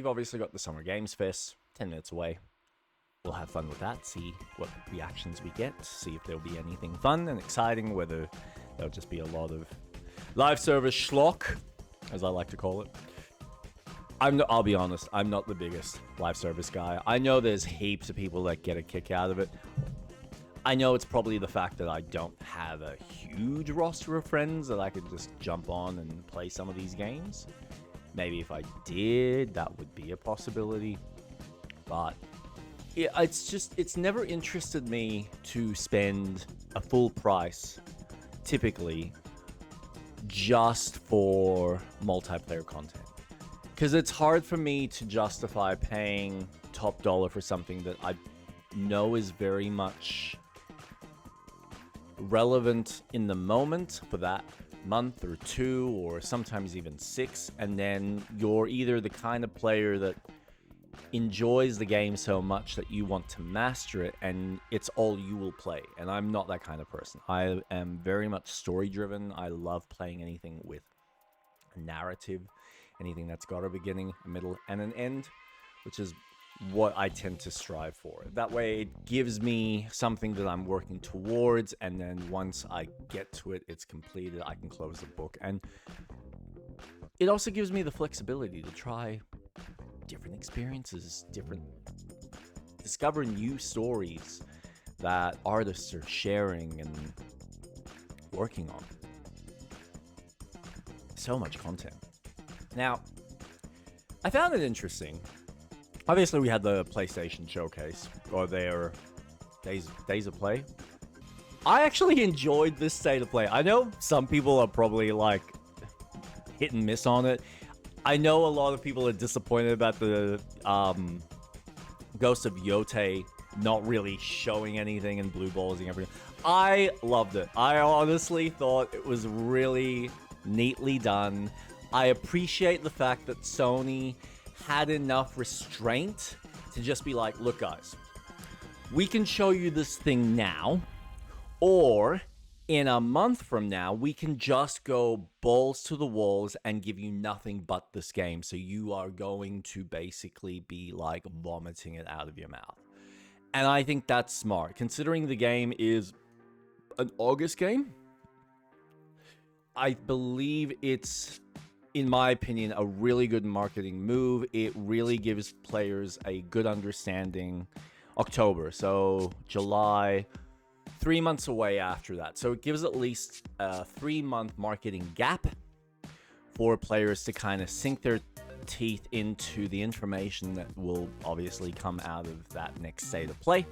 we've obviously got the Summer Games Fest, 10 minutes away. We'll have fun with that, see what reactions we get, see if there'll be anything fun and exciting, whether there'll just be a lot of live service schlock, as I like to call it. I'll be honest, I'm not the biggest live service guy. I know there's heaps of people that get a kick out of it. I know it's probably the fact that I don't have a huge roster of friends that I could just jump on and play some of these games. Maybe if I did, that would be a possibility. But yeah, it's never interested me to spend a full price, typically, just for multiplayer content. Because it's hard for me to justify paying top dollar for something that I know is very much relevant in the moment for that month or two, or sometimes even 6, and then you're either the kind of player that enjoys the game so much that you want to master it and it's all you will play. And I'm not that kind of person. I am very much story driven. I love playing anything with a narrative, anything that's got a beginning, a middle, and an end, which is what I tend to strive for. That way it gives me something that I'm working towards, and then once I get to it, it's completed, I can close the book. And it also gives me the flexibility to try different experiences, discover new stories that artists are sharing and working on. So much content. Now, I found it interesting. Obviously, we had the PlayStation Showcase, or their Days of Play. I actually enjoyed this State of Play. I know some people are probably like hit and miss on it. I know a lot of people are disappointed about the Ghost of Yotei not really showing anything and blue balls and everything. I loved it. I honestly thought it was really neatly done. I appreciate the fact that Sony had enough restraint to just be like, look guys, we can show you this thing now, or in a month from now, we can just go balls to the walls and give you nothing but this game. So you are going to basically be like vomiting it out of your mouth. And I think that's smart, considering the game is an August game. I believe it's, in my opinion, a really good marketing move. It really gives players a good understanding. October, so July, 3 months away after that. So it gives at least a 3-month marketing gap for players to kind of sink their teeth into the information that will obviously come out of that next State of Play,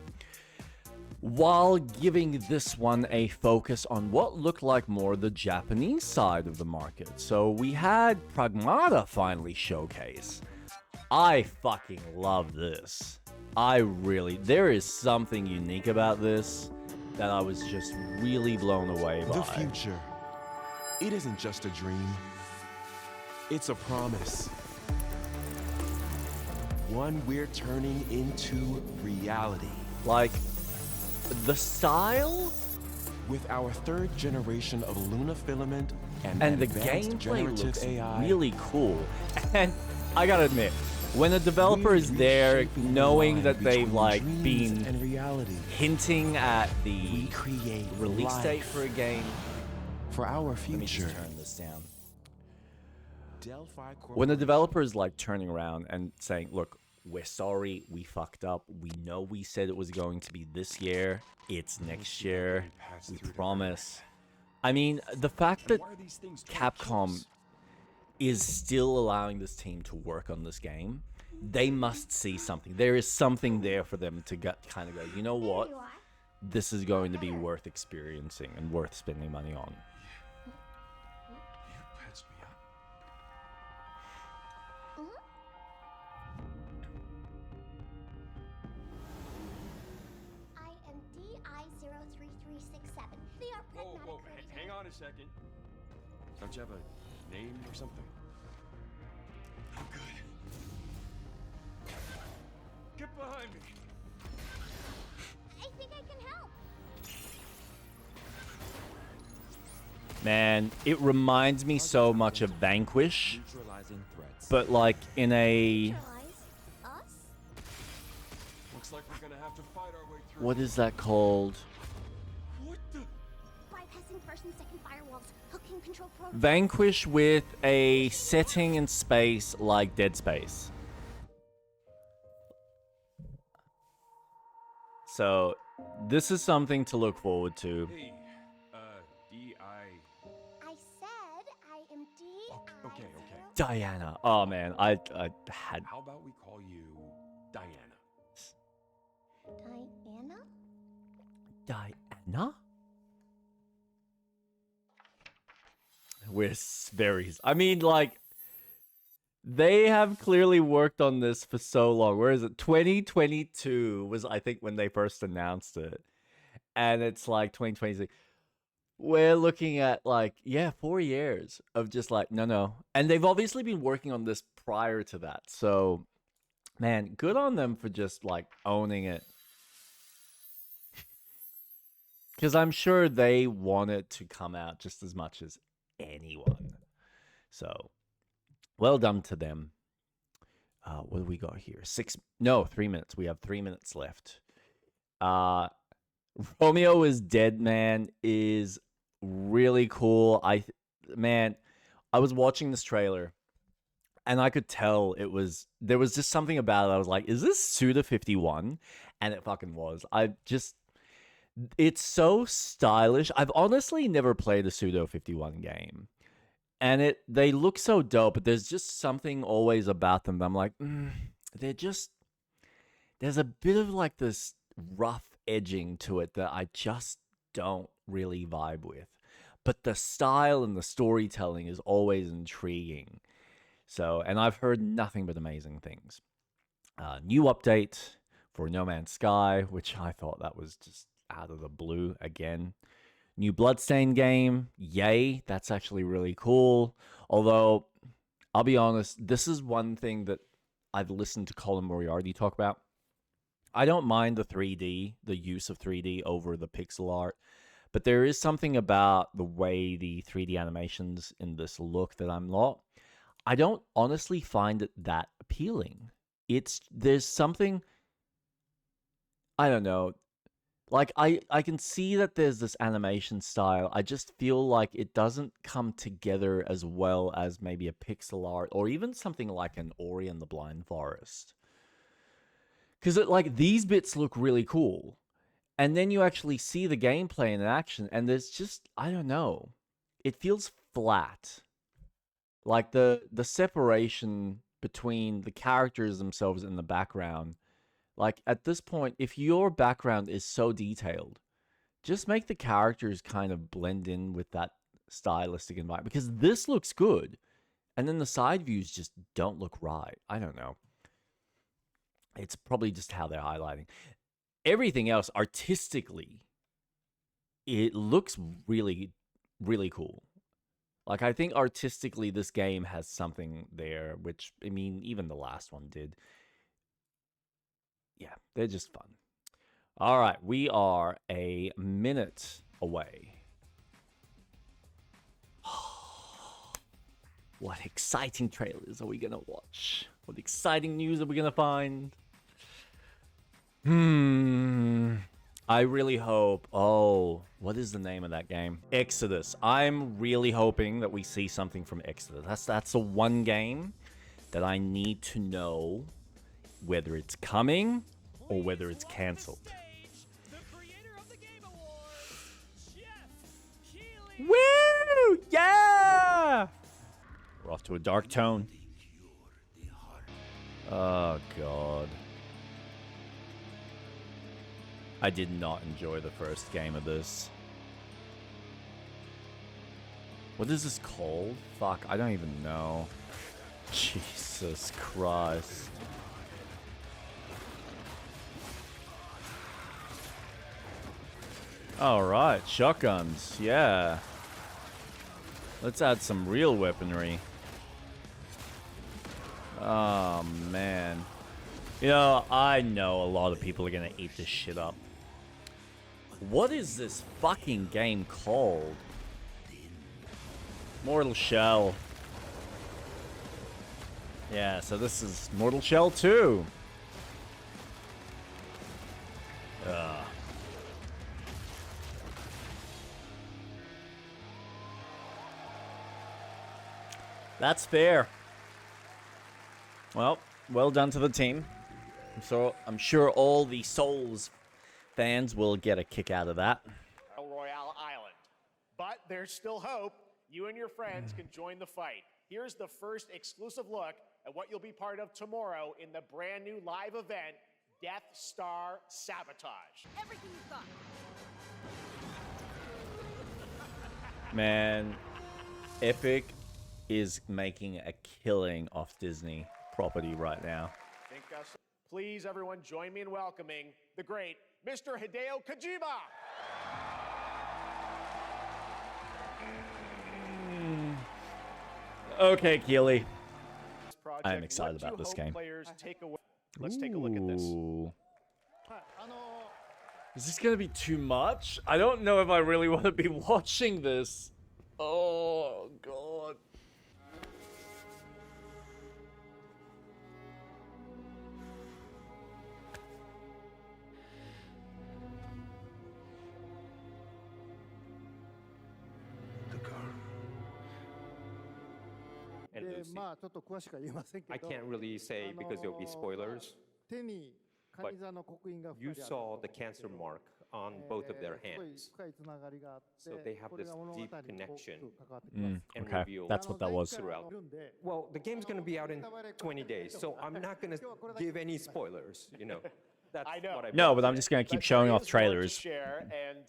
while giving this one a focus on what looked like more the Japanese side of the market. So we had Pragmata finally showcase. I fucking love this. There is something unique about this that I was just really blown away by. The future, it isn't just a dream. It's a promise. One we're turning into reality. Like, the style with our 3rd generation of Luna filament and the advanced gameplay generative looks AI, really cool. And I gotta admit, when a developer is there, knowing that they've like been and reality, hinting at the create release date life for a game. for our Let me future. just turn this down. Delphi When a developer is like turning around and saying, look, we're sorry, we fucked up. We know we said it was going to be this year. It's next year. We promise. I mean, the fact that Capcom is still allowing this team to work on this game, they must see something. There is something there for them to kind of go, you know what? This is going to be worth experiencing and worth spending money on. Whoa, hang on a second. Don't you have a name or something? I'm good. Get behind me. I think I can help. Man, it reminds me so much of Vanquish, but like in a have to fight our way through. What is that called? What the? Bypassing first and second firewalls. Hooking control protocol. Vanquish with a setting in space like Dead Space. So, this is something to look forward to. Hey, D.I. I said I am D. Okay. Diana. Oh man, I had How about we call you Diana? Diana? Diana? We're very... I mean, like, they have clearly worked on this for so long. Where is it? 2022 was, I think, when they first announced it. And it's like 2026. We're looking at, like, yeah, 4 years of just like, no. And they've obviously been working on this prior to that. So, man, good on them for just, like, owning it. Because I'm sure they want it to come out just as much as anyone. So, well done to them. What do we got here? 3 minutes. We have 3 minutes left. Romeo is Dead, man, is really cool. I was watching this trailer and I could tell there was just something about it. I was like, is this Suda 51? And it fucking was. It's so stylish. I've honestly never played a Suda 51 game. And they look so dope, but there's just something always about them that I'm like, there's a bit of like this rough edging to it that I just don't really vibe with. But the style and the storytelling is always intriguing. So, and I've heard nothing but amazing things. New update for No Man's Sky, which I thought that was just out of the blue again. New Bloodstained game, yay, that's actually really cool. Although, I'll be honest, this is one thing that I've listened to Colin Moriarty talk about. I don't mind the use of 3D over the pixel art, but there is something about the way the 3D animations in this look that I don't honestly find it that appealing. There's something, I don't know, like I can see that there's this animation style. I just feel like it doesn't come together as well as maybe a pixel art or even something like an Ori and the Blind Forest. Because like these bits look really cool. And then you actually see the gameplay in action and there's just, I don't know. It feels flat. Like the separation between the characters themselves in the background. Like at this point, if your background is so detailed, just make the characters kind of blend in with that stylistic environment. Because this looks good. And then the side views just don't look right. I don't know. It's probably just how they're highlighting. Everything else, artistically, it looks really, really cool. Like, I think artistically, this game has something there, which, I mean, even the last one did. Yeah, they're just fun. All right, we are a minute away. What exciting trailers are we going to watch? What exciting news are we going to find? I really hope... Oh, what is the name of that game? Exodus. I'm really hoping that we see something from Exodus. That's the one game that I need to know whether it's coming or whether it's cancelled. Woo! Yeah! We're off to a dark tone. Oh, God. I did not enjoy the first game of this. What is this called? Fuck, I don't even know. Jesus Christ. Alright, shotguns, yeah. Let's add some real weaponry. Oh, man. You know, I know a lot of people are gonna eat this shit up. What is this fucking game called? Mortal Shell. Yeah, so this is Mortal Shell 2. That's fair. Well done to the team. I'm sure all the Souls fans will get a kick out of that. Royale Island. But there's still hope. You and your friends can join the fight. Here's the first exclusive look at what you'll be part of tomorrow in the brand new live event, Death Star Sabotage. Everything you've got. Man, Epic is making a killing off Disney property right now. Please, everyone, join me in welcoming the great Mr. Hideo Kojima. Okay, Keely. Project, I am excited what do about you this hope game. Players take away? Let's take a look at this. Ooh. Is this gonna be too much? I don't know if I really want to be watching this. Oh god. And Lucy. まあちょっと詳しくは言えませんけ I ど、 can't really say because there'll be spoilers. 手にカニ座の刻印が You 2人ある saw the cancer mark on both of their すごい hands 深いつながりがあって So they have これが this 物語に deep 大き connection く関わってきます。 and Okay, reveal. that's what that was. あの前回いるんで Well, the game's going to be out in 20 days, so I'm not going to give any spoilers, you know. That's I know. what I No, but I'm just gonna keep But showing there off is more to trailers. share, and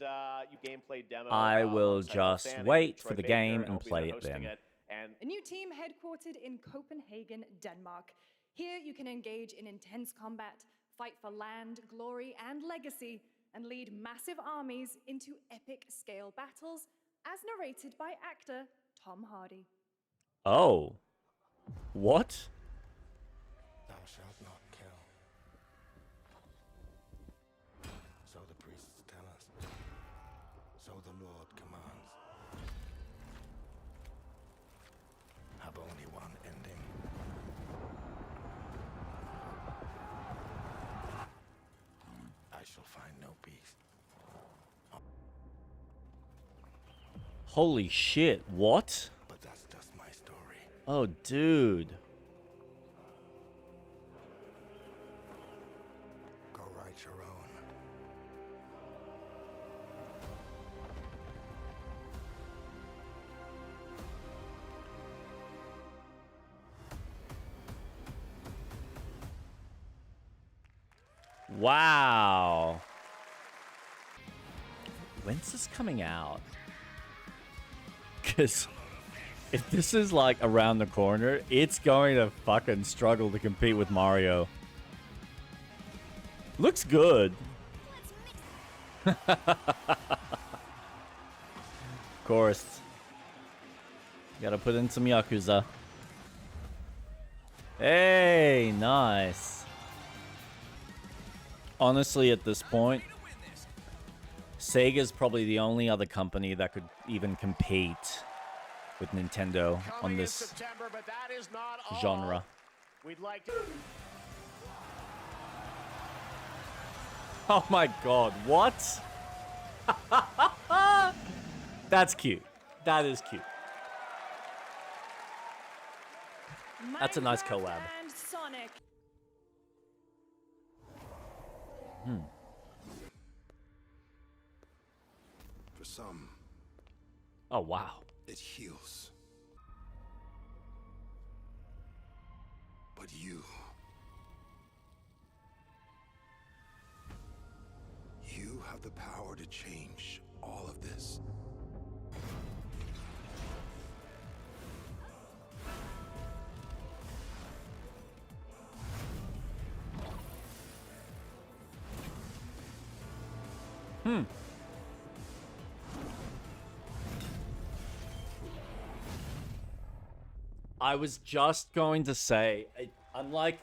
you gameplay demo, I will alongside just Fanning, wait Troy for the Baker, game and I'll be play there it hosting then. And A new team headquartered in Copenhagen, Denmark. Here you can engage in intense combat, fight for land, glory, and legacy, and lead massive armies into epic scale battles, as narrated by actor Tom Hardy. Oh. What? Thou shalt not kill. So the priests tell us. So the Lord commands. Have only one ending. I shall find no peace. Holy shit, what? But that's just my story. Oh, dude. Go write your own. Wow. When's this coming out? Because if this is like around the corner, it's going to fucking struggle to compete with Mario. Looks good. Of course. Gotta put in some Yakuza. Hey, nice. Honestly, at this point, Sega's probably the only other company that could even compete with Nintendo on coming in this September, but that is not all. genre. We'd like to. Oh my god, what? That's cute. That is cute. That's a nice Minecraft collab. And Sonic. For some, Oh wow. it heals. But you have the power to change all of this. I was just going to say, I'm like,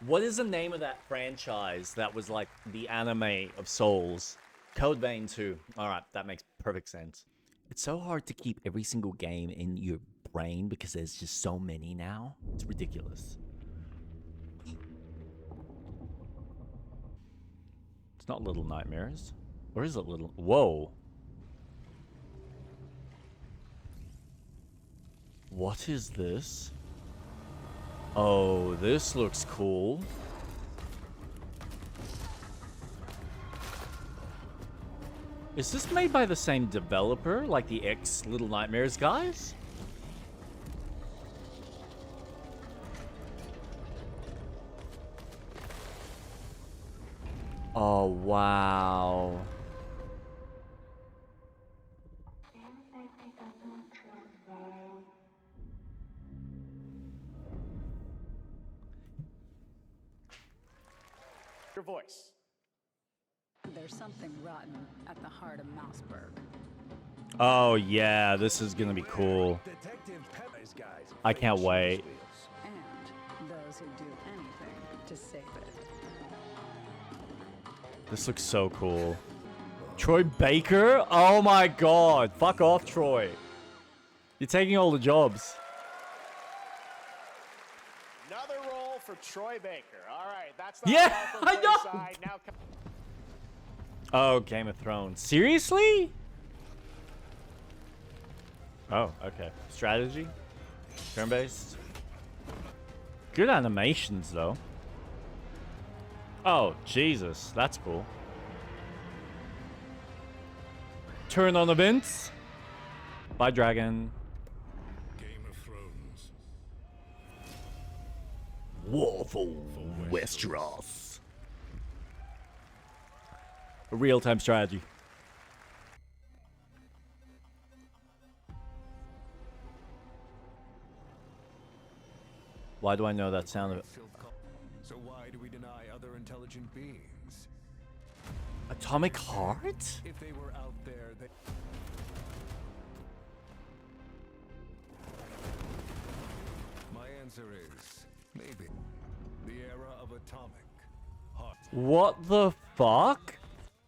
what is the name of that franchise that was like the anime of Souls? Code Vein 2. Alright, that makes perfect sense. It's so hard to keep every single game in your brain because there's just so many now. It's ridiculous. It's not Little Nightmares. Or is it Little... Whoa. What is this? Oh, this looks cool. Is this made by the same developer, like the X Little Nightmares guys? Oh, wow. Your voice. There's something rotten at the heart of Mouseburg. Oh, yeah, this is gonna be cool. I can't wait. And those who do anything to save it. This looks so cool. Troy Baker? Oh my god. Fuck off, Troy. You're taking all the jobs. Another role for Troy Baker. All right, that's the Yeah, all from I know. Side. Now Oh, Game of Thrones. Seriously? Oh, okay. Strategy? Turn-based? Good animations, though. Oh, Jesus. That's cool. Turn on events. Bye, Dragon. Game of Thrones. War for Westeros. A real-time strategy. Why do I know that sound of it? So why do we deny other intelligent beings? Atomic Heart? If they were out there, they... My answer is maybe the era of atomic heart. What the fuck?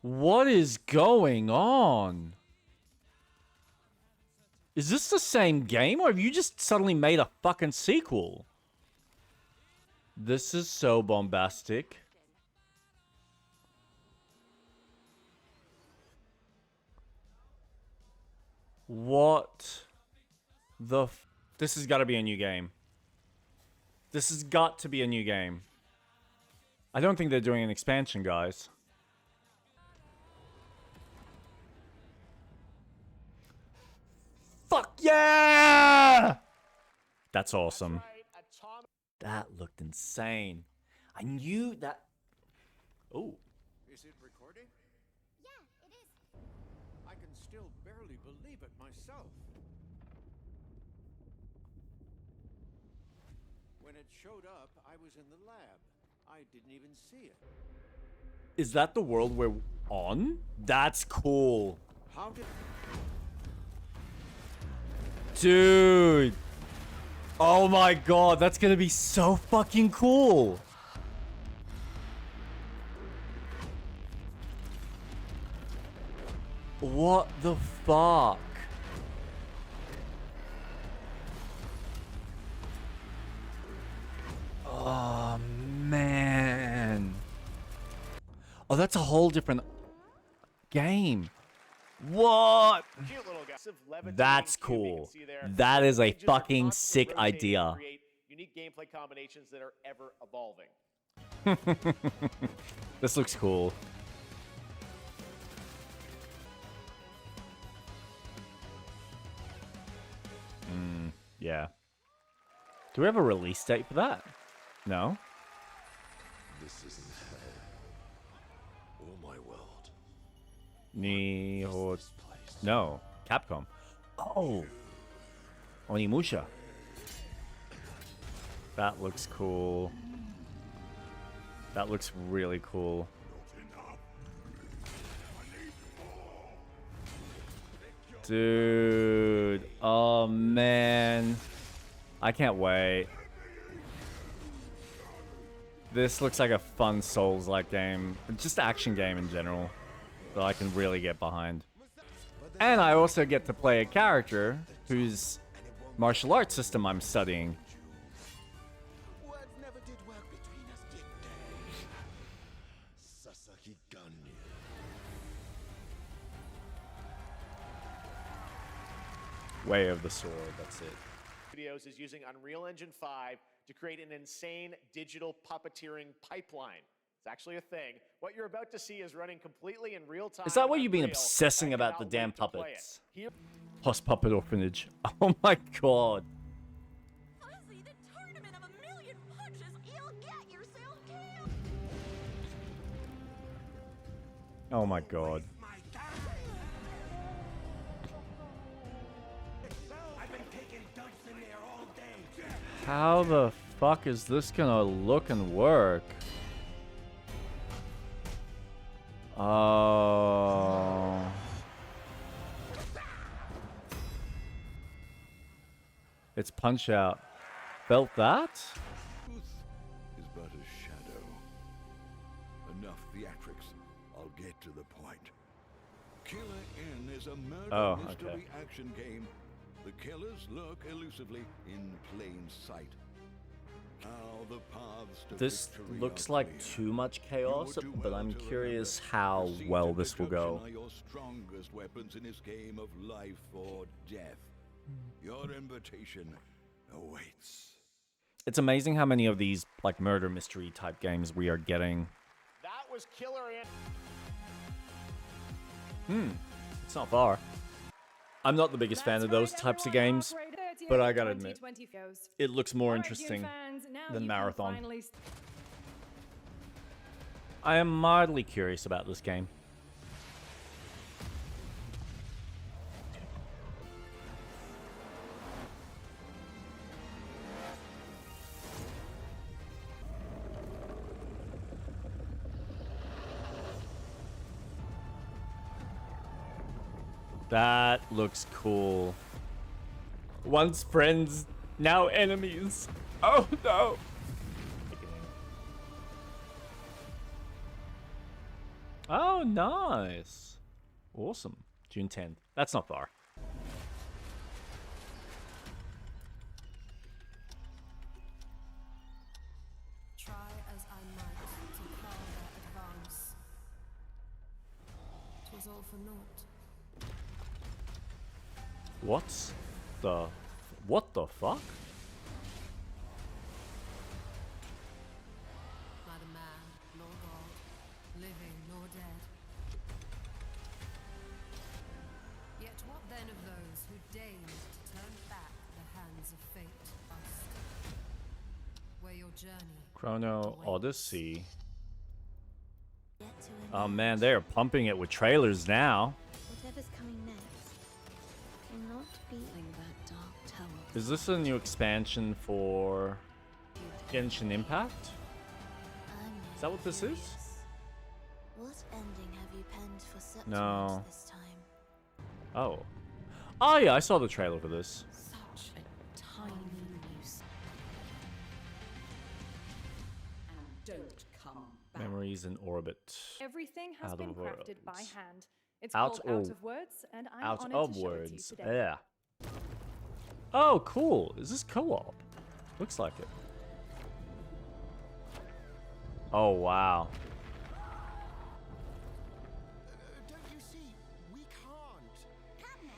What is going on? Is this the same game, or have you just suddenly made a fucking sequel? This is so bombastic. What the f- This has got to be a new game. This has got to be a new game. I don't think they're doing an expansion, guys. Fuck yeah! That's awesome. That looked insane. I knew that. Oh. Is it recording? Yeah, it is. I can still barely believe it myself. When it showed up, I was in the lab. I didn't even see it. Is that the world we're on? That's cool. How did... Dude. Oh my god, that's gonna be so fucking cool. What the fuck? Oh man. Oh, that's a whole different game. What? cute little guy. Levitating That's cube you can cool. see there. That is a Hinges are fucking constantly sick rotating to idea. create unique gameplay combinations that are ever evolving. This looks cool. Yeah. Do we have a release date for that? No? This isn't hell. Or my world. Nihon. No. Capcom. Oh. Onimusha. That looks cool. That looks really cool. Dude. Oh, man. I can't wait. This looks like a fun Souls-like game. Just action game in general. That I can really get behind. And I also get to play a character whose martial arts system I'm studying. Words never did work between us, did they? Sasaki Ganyu. Way of the sword, that's it. Studios is using Unreal Engine 5 to create an insane digital puppeteering pipeline. It's actually a thing. What you're about to see is running completely in real time. Is that why you've been Unreal. obsessing I about the cannot damn wait to play it. puppets? Here Post Puppet Orphanage. Oh my god. Fuzzy, the tournament of a million punches, you'll get yourself killed. Oh my god. I've been taking dumps in there all day. How the fuck is this gonna look and work? Oh. It's Punch Out. Felt that? Truth is but a shadow. Enough theatrics. I'll get to the point. Killer N is a murder mystery action game. The killers lurk elusively in plain sight. How the paths to This victory looks are like clear. too much chaos, You would do but well I'm to curious remember, how deceit well and this will go. deduction are your strongest weapons in this game of life or death. Your invitation awaits. It's amazing how many of these like murder mystery type games we are getting. that was Killer Ant. It's not far. I'm not the biggest fan of those types of games, but I gotta admit, it looks more interesting than Marathon. I am mildly curious about this game. That looks cool. Once friends, now enemies. Oh no! Oh, nice. Awesome. June 10th. That's not far. Try as I might to call their advance. 'Twas all for naught. What the fuck? Neither man nor God, living nor dead. Yet what then of those who deigned to turn back the hands of fate must? Where your journey Chrono Odyssey. Get to Oh man, they are pumping it with trailers now. whatever's coming next. Cannot be in that dark tower. Is this a new expansion for Genshin Impact? Is that what this is? What ending have you penned for Septimus No. this time? Oh. Oh yeah, I saw the trailer for this. Such a tiny use. And don't come back. Memories in orbit. Everything has Out been of crafted by words. hand. It's Out called Out of- of Words, and I'm Out honored of to show it to you words. today. Yeah. Oh, cool. Is this co-op? Looks like it. Oh, wow. Don't you see? We can't.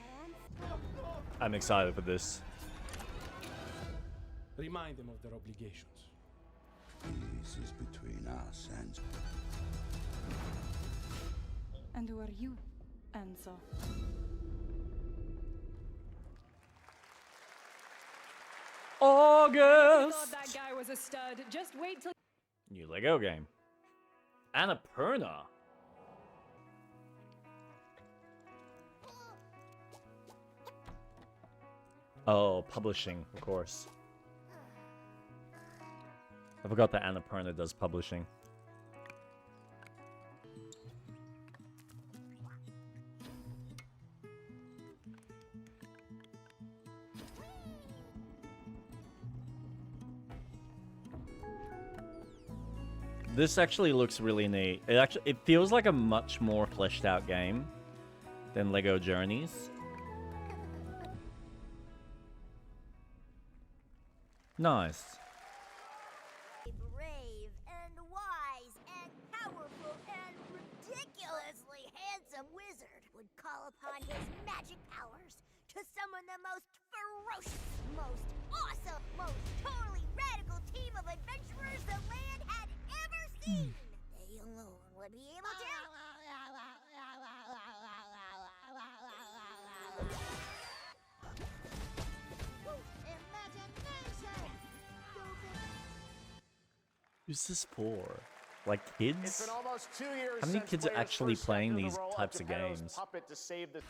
I'm excited for this. Remind them of their obligations. This is between us and... And who are you, Enzo? August! Thought that guy was a stud. Just wait till. New Lego game. Annapurna. Oh, publishing, of course. I forgot that Annapurna does publishing. This actually looks really neat. It feels like a much more fleshed out game than Lego Journeys. Nice. Brave and wise and powerful and ridiculously handsome wizard would call upon his magic powers to summon the most ferocious, most awesome, most totally radical team of adventurers the land had ever seen. They alone would be able to. Who's this for? Like kids? It's been almost 2 years How many since kids are players actually first playing stepped into these the role of types of Geppetto's games? puppet to save the.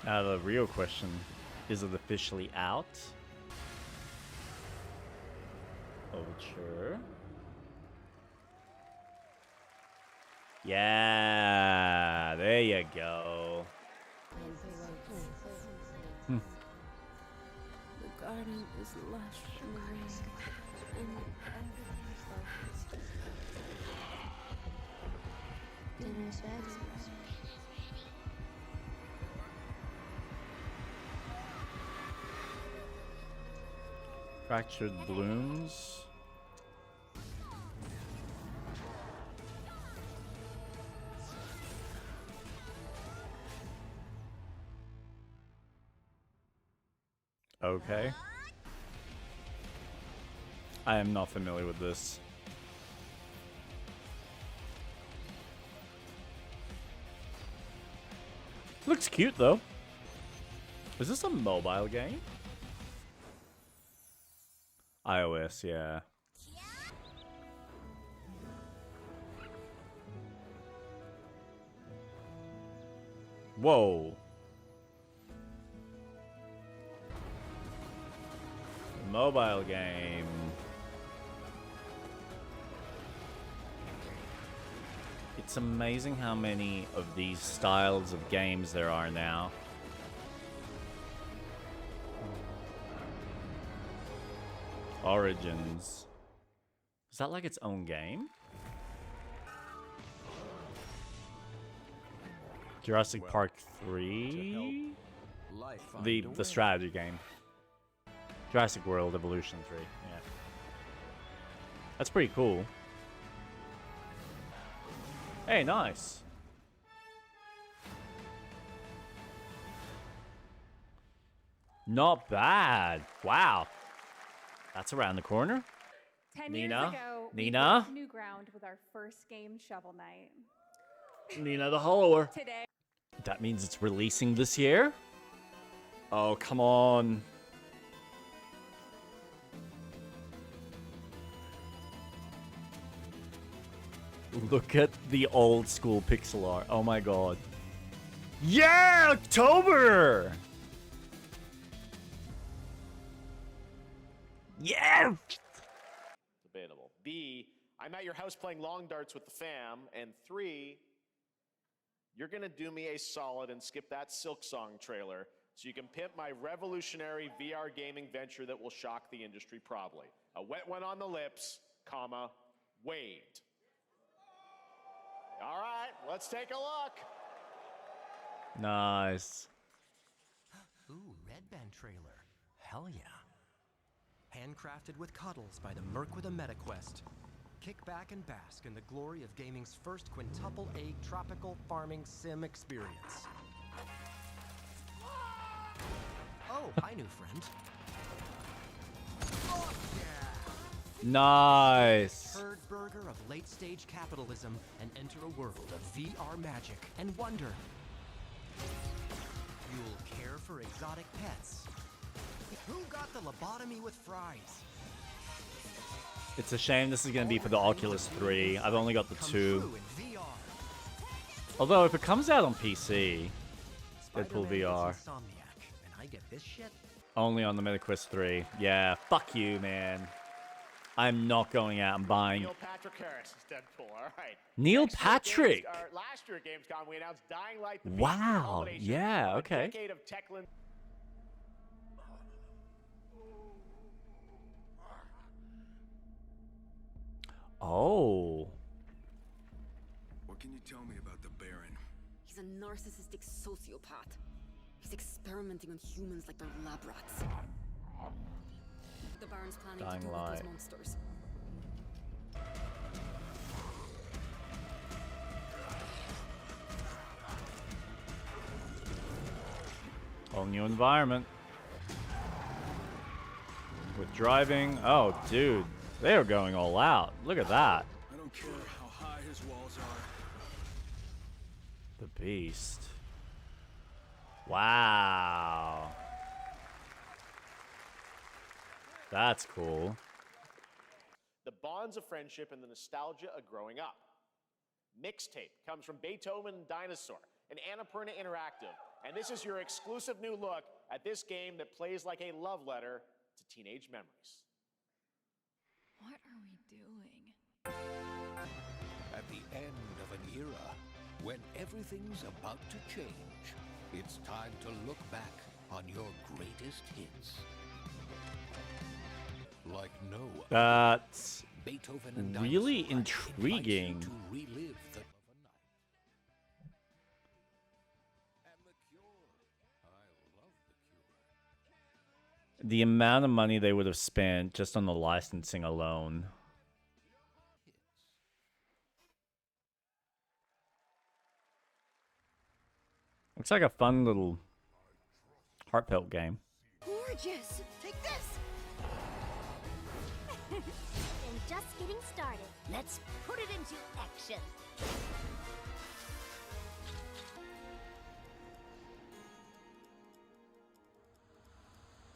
Now the real question, is it officially out? Overture. Yeah, there you go. The garden is lush in the rain, and everything's focused. Dinner's ready. Fractured blooms. Okay. I am not familiar with this. Looks cute though. Is this a mobile game? iOS, yeah. Whoa. Mobile game. It's amazing how many of these styles of games there are now. Origins. Is that like its own game? Jurassic Park 3? The strategy game. Jurassic World Evolution 3, yeah. That's pretty cool. Hey, nice. Not bad. Wow. That's around the corner. 10 Nina? years ago, we Nina? broke new ground with our first game, Shovel Knight. Nina the Hollower. Today, That means it's releasing this year? Oh, come on. Look at the old school pixel art. Oh my god. Yeah, October! Yeah! Debatable. B, I'm at your house playing long darts with the fam. And 3, you're gonna do me a solid and skip that Silk Song trailer so you can pimp my revolutionary VR gaming venture that will shock the industry probably. A wet one on the lips, comma, waved. All right, let's take a look. Nice. Ooh, Red Band trailer. Hell yeah. Handcrafted with cuddles by the Merc with a MetaQuest. Kick back and bask in the glory of gaming's first quintuple A tropical farming sim experience. Oh, hi, new friend. Oh, yeah. Nice. Herd burger of late-stage capitalism and enter a world of VR magic and wonder. You'll care for exotic pets. Who got the lobotomy with fries? It's a shame this is going to be for the Oculus 3. I've only got the 2. Although if it comes out on PC, Deadpool VR. And I get this shit? Only on the MetaQuest 3. Yeah, fuck you, man. I'm not going out and buying. Neil Patrick Harris is Deadpool. All right. Neil Next year at Patrick. last year at Gamescom, we announced Dying Light. The Wow, culmination yeah, of a okay. decade of Techland. Oh. What can you tell me about the Baron? He's a narcissistic sociopath. He's experimenting on humans like they're lab rats. The Baron's planning Dying to deal with Light. those monsters. Whole new environment. With driving. Oh, dude. They're going all out. Look at that. I don't care how high his walls are. The Beast. Wow. That's cool. The bonds of friendship and the nostalgia of growing up. Mixtape comes from Beethoven and Dinosaur, an Annapurna Interactive. And this is your exclusive new look at this game that plays like a love letter to teenage memories. What are we doing? At the end of an era, when everything's about to change, it's time to look back on your greatest hits. Like no other, That's Beethoven and really Dinosaur invite you intriguing. to relive the The amount of money they would have spent just on the licensing alone. Looks like a fun little heartfelt game. Gorgeous! Take this! And just getting started. Let's put it into action.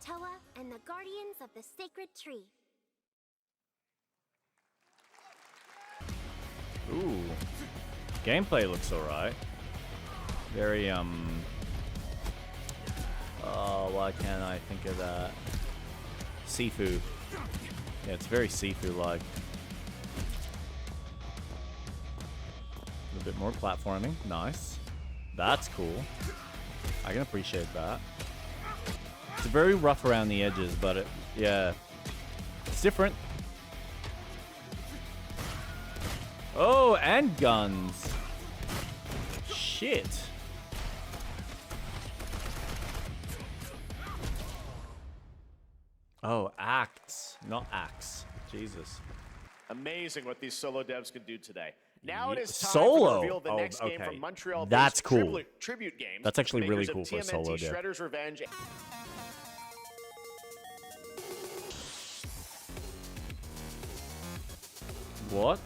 Toa and the Guardians of the Sacred Tree. Ooh. Gameplay looks alright. Very, oh, why can't I think of that? Sifu. Yeah, it's very Sifu-like. A bit more platforming. Nice. That's cool. I can appreciate that. It's very rough around the edges, but it, yeah. It's different. Oh, and guns. Shit. Oh, acts, not axe. Jesus. Amazing what these solo devs can do today. Now it Ye- is time Solo? to reveal the Oh, next game okay. from Montreal. That's cool. Tribute games. That's actually really makers of cool for a TMNT, solo dev. Shredder's Revenge. What?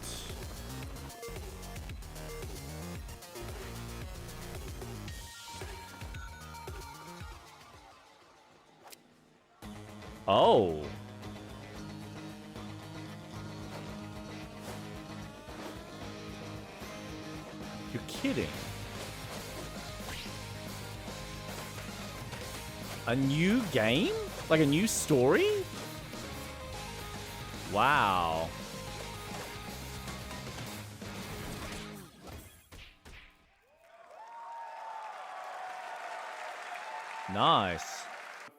Oh. You're kidding. A new game? Like a new story? Wow. Nice.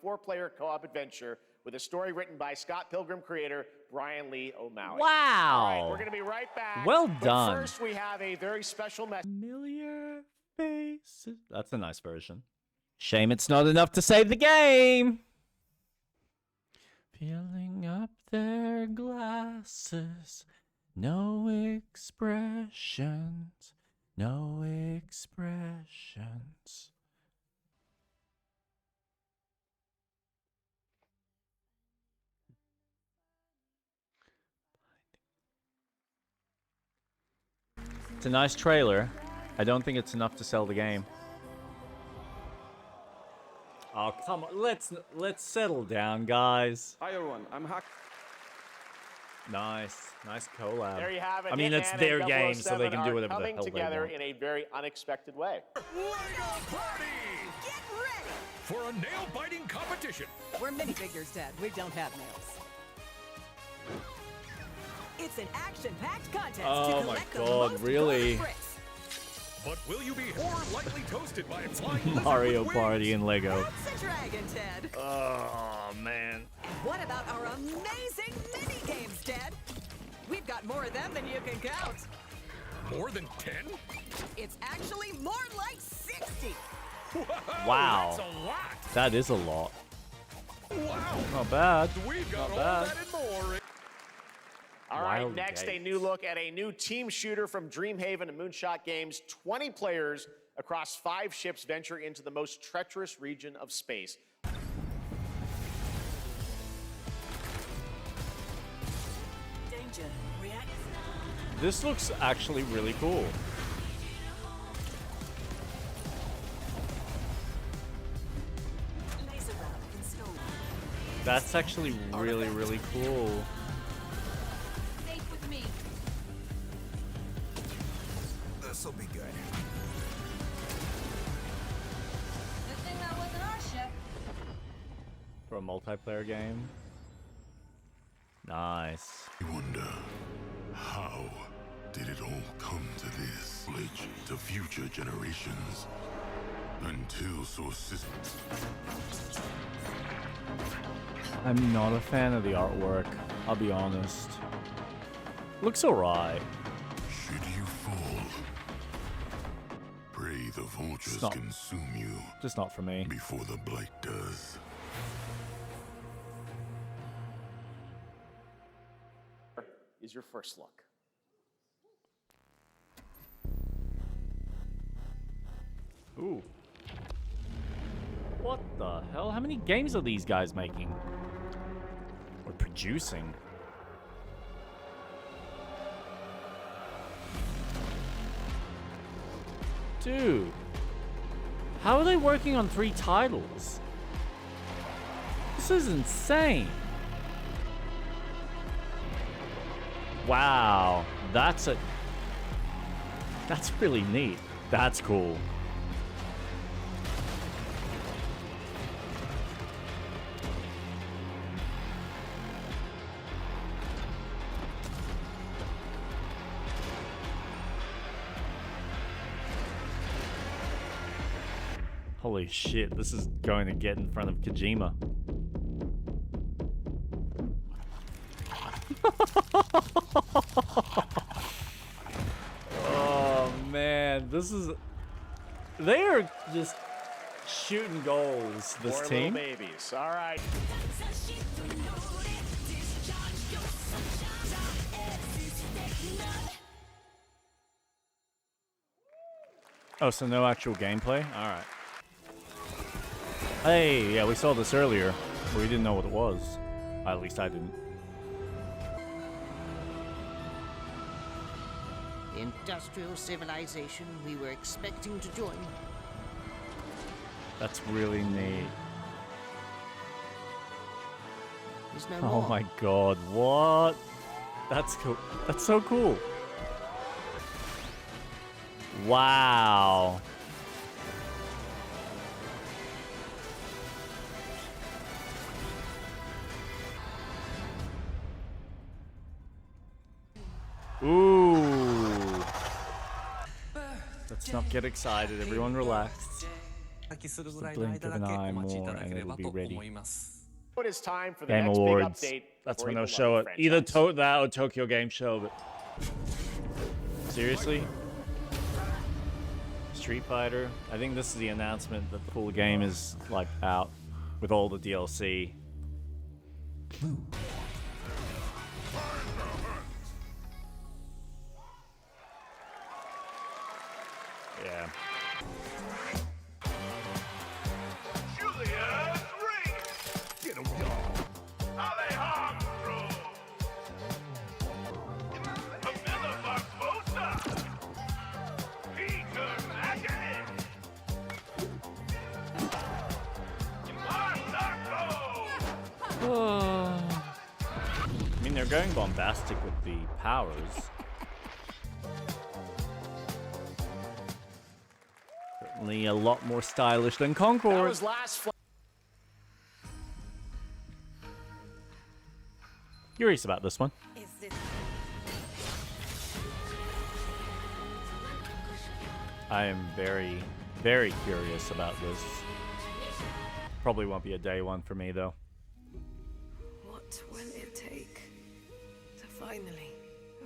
4-player co-op adventure with a story written by Scott Pilgrim creator Brian Lee O'Malley. Wow. All right, we're going to be right back. Well But done. first, we have a very special message. Familiar faces. That's a nice version. Shame it's not enough to save the game. Filling up their glasses. No expressions. No expressions. It's a nice trailer. I don't think it's enough to sell the game. Oh, come on. Let's settle down, guys. Hi everyone, I'm Hack. Nice. Nice collab. There you have it. I mean, it's Hitman their and game, so they 007 can do are whatever the coming hell they together want. in a very unexpected way. For a nail-biting competition. We're minifigures, Dad. We don't have nails. It's an action-packed contest Oh to my collect the god, most really? gold bricks. But will you be more lightly toasted by a flying lizard Mario with Party and Lego. That's a dragon, Ted. Oh, man. And what about our amazing mini-games, Ted? We've got more of them than you can count. More than 10? It's actually more like 60! 50. Wow. That's a lot. That is a lot. Wow. Not bad. We've got Not all bad. that and more. All right, Wild next, a Gates. new look at a new team shooter from Dreamhaven and Moonshot Games. 20 players across 5 ships venture into the most treacherous region of space. Danger. React. This looks actually really cool. Laser round installed. That's actually really, really cool. Safe with me. This'll be good. Good thing that wasn't our ship. For a multiplayer game. Nice. I wonder, how did it all come to this? Knowledge to future generations. Until so systems. I'm not a fan of the artwork, I'll be honest. Looks alright. Should you fall, pray the vultures not- consume you Just not for me. before the blight does. Is your first look. Ooh. What the hell? How many games are these guys making? Or producing? Dude. How are they working on 3 titles? This is insane. Wow. That's really neat. That's cool. Holy shit, this is going to get in front of Kojima. Oh man, this is... They are just shooting goals, this More team. little babies. All right. Oh, so no actual gameplay? Alright. Hey, yeah, we saw this earlier, but we didn't know what it was. At least I didn't. Industrial civilization we were expecting to join. That's really neat. Is no Oh more. my god, what? That's cool. That's so cool. Wow. Ooh. Let's not get excited. Everyone relax. Just a blink of an eye more and it'll be ready. It is time for the Game next Awards. big update. That's for when the they'll show it. beloved Either franchise. that or Tokyo Game Show, but... Seriously? Street Fighter? I think this is the announcement that the full game is, like, out with all the DLC. Yeah. Get 'em, y'all. I mean, they're going bombastic with the powers. Certainly a lot more stylish than That Concord. was last. Curious about this one. Is this I am very, very curious about this. Probably won't be a day one for me, though. What will it take to finally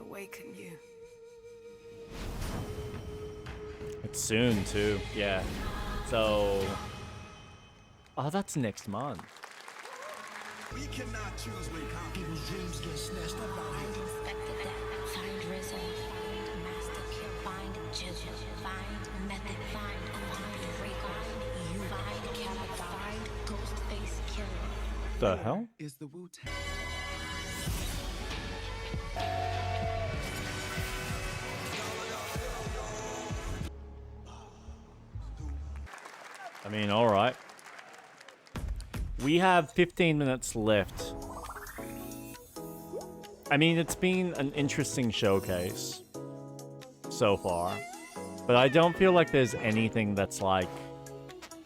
awaken you? It's soon, too. Yeah. So, oh, that's next month. We cannot choose when people's dreams get snatched up out here. Inspector that. Find RZA. Find Master Kill. Find Jizzle. Find Method. Find Raycon. You find Cabot. Find Ghostface Killer. The hell? Is the Wu-Tang. I mean, all right. We have 15 minutes left. I mean, it's been an interesting showcase so far, but I don't feel like there's anything that's like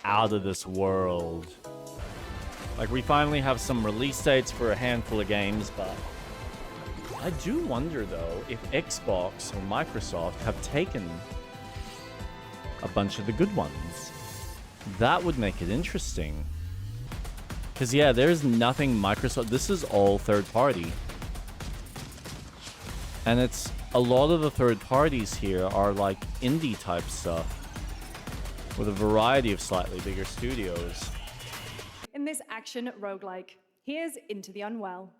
out of this world. Like, we finally have some release dates for a handful of games, but I do wonder though if Xbox or Microsoft have taken a bunch of the good ones. That would make it interesting. Because, yeah, there's nothing Microsoft... This is all third party. And it's... A lot of the third parties here are, like, indie type stuff. With a variety of slightly bigger studios. In this action roguelike, here's Into the Unwell.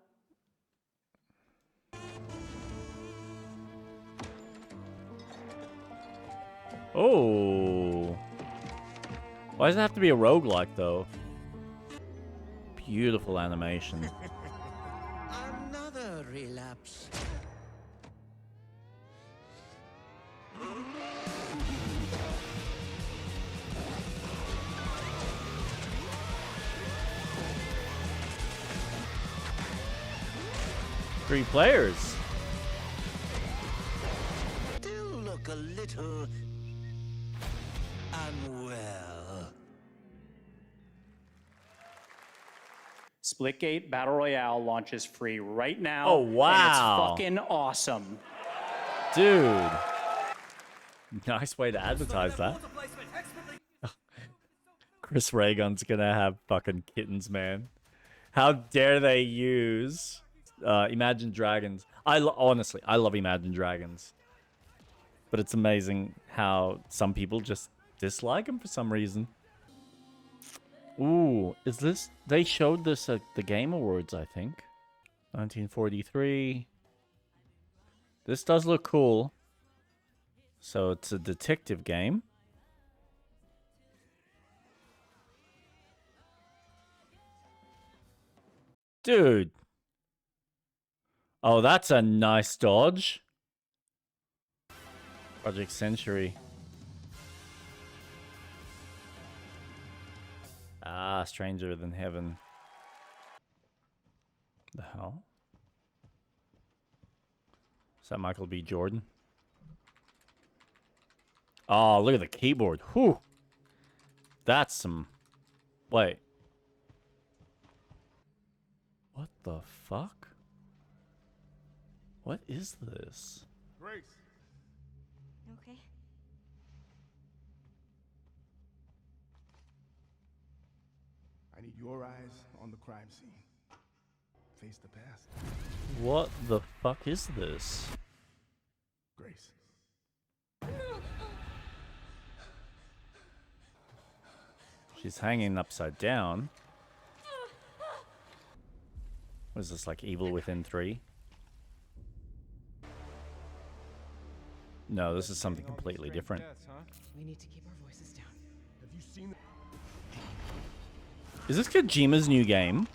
Oh. Why does it have to be a roguelike, though? Beautiful animation. Another relapse. Three players. Still look a little unwell. Splitgate Battle Royale launches free right now. Oh, wow. And it's fucking awesome. Dude. Nice way to advertise that. Chris Raygun's gonna have fucking kittens, man. How dare they use Imagine Dragons. Honestly, I love Imagine Dragons. But it's amazing how some people just dislike them for some reason. Ooh, is this... They showed this at the Game Awards, I think. 1943. This does look cool. So it's a detective game. Dude. Oh, that's a nice dodge. Project Century. Ah, Stranger Than Heaven. The hell? Is that Michael B. Jordan? Oh, look at the keyboard. Whew. That's some... Wait. What the fuck? What is this? Grace. Okay. I need your eyes on the crime scene. Face the past. What the fuck is this? Grace. She's hanging upside down. What is this, like Evil Within 3? No, this is something completely different. We need to keep our voices down. Have you seen Is this Kojima's new game?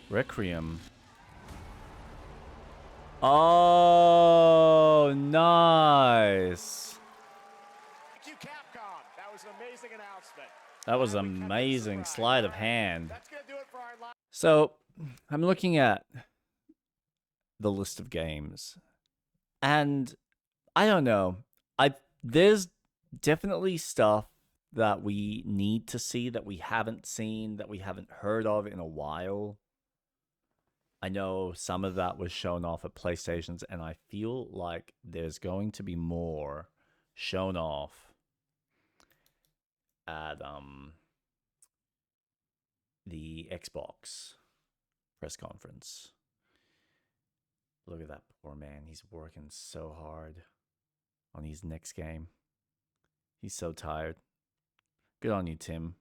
Requiem. Oh, nice. Thank you, Capcom. That was an amazing announcement. That was amazing sleight of hand. That's gonna do it for our live. So, I'm looking at the list of games, and I don't know. There's definitely stuff that we need to see that we haven't seen, that we haven't heard of in a while. I know some of that was shown off at PlayStation's, and I feel like there's going to be more shown off at the Xbox press conference. Look at that poor man. He's working so hard. on his next game. He's so tired. Good on you, Tim.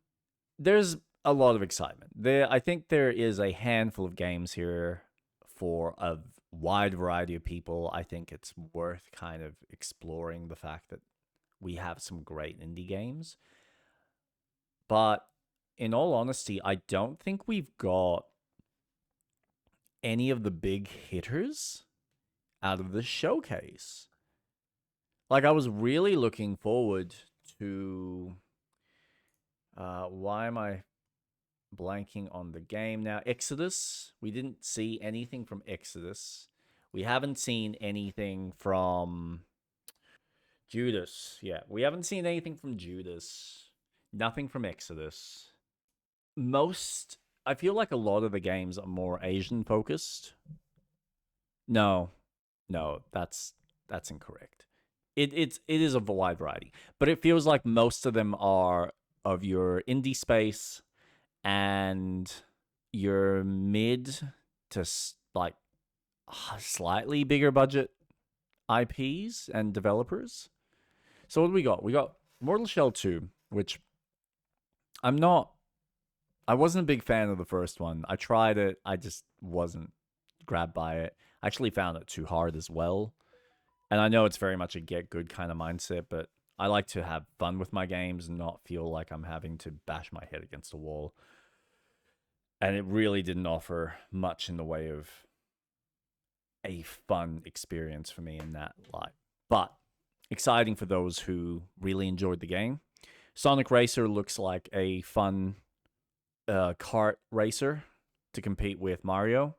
There's a lot of excitement. I think there is a handful of games here for a wide variety of people. I think it's worth kind of exploring the fact that we have some great indie games. But in all honesty, I don't think we've got any of the big hitters out of the showcase. Like, I was really looking forward to... why am I blanking on the game now? Exodus. We didn't see anything from Exodus. We haven't seen anything from Judas. Yeah, we haven't seen anything from Judas. Nothing from Exodus. I feel like a lot of the games are more Asian focused. No, that's incorrect. It is a wide variety, but it feels like most of them are of your indie space and your mid to like slightly bigger budget IPs and developers. So what do we got? We got Mortal Shell 2, which I wasn't a big fan of the first one. I tried it. I just wasn't grabbed by it. I actually found it too hard as well. And I know it's very much a get good kind of mindset, but I like to have fun with my games and not feel like I'm having to bash my head against a wall. And it really didn't offer much in the way of a fun experience for me in that light. But exciting for those who really enjoyed the game. Sonic Racer looks like a fun kart racer to compete with Mario.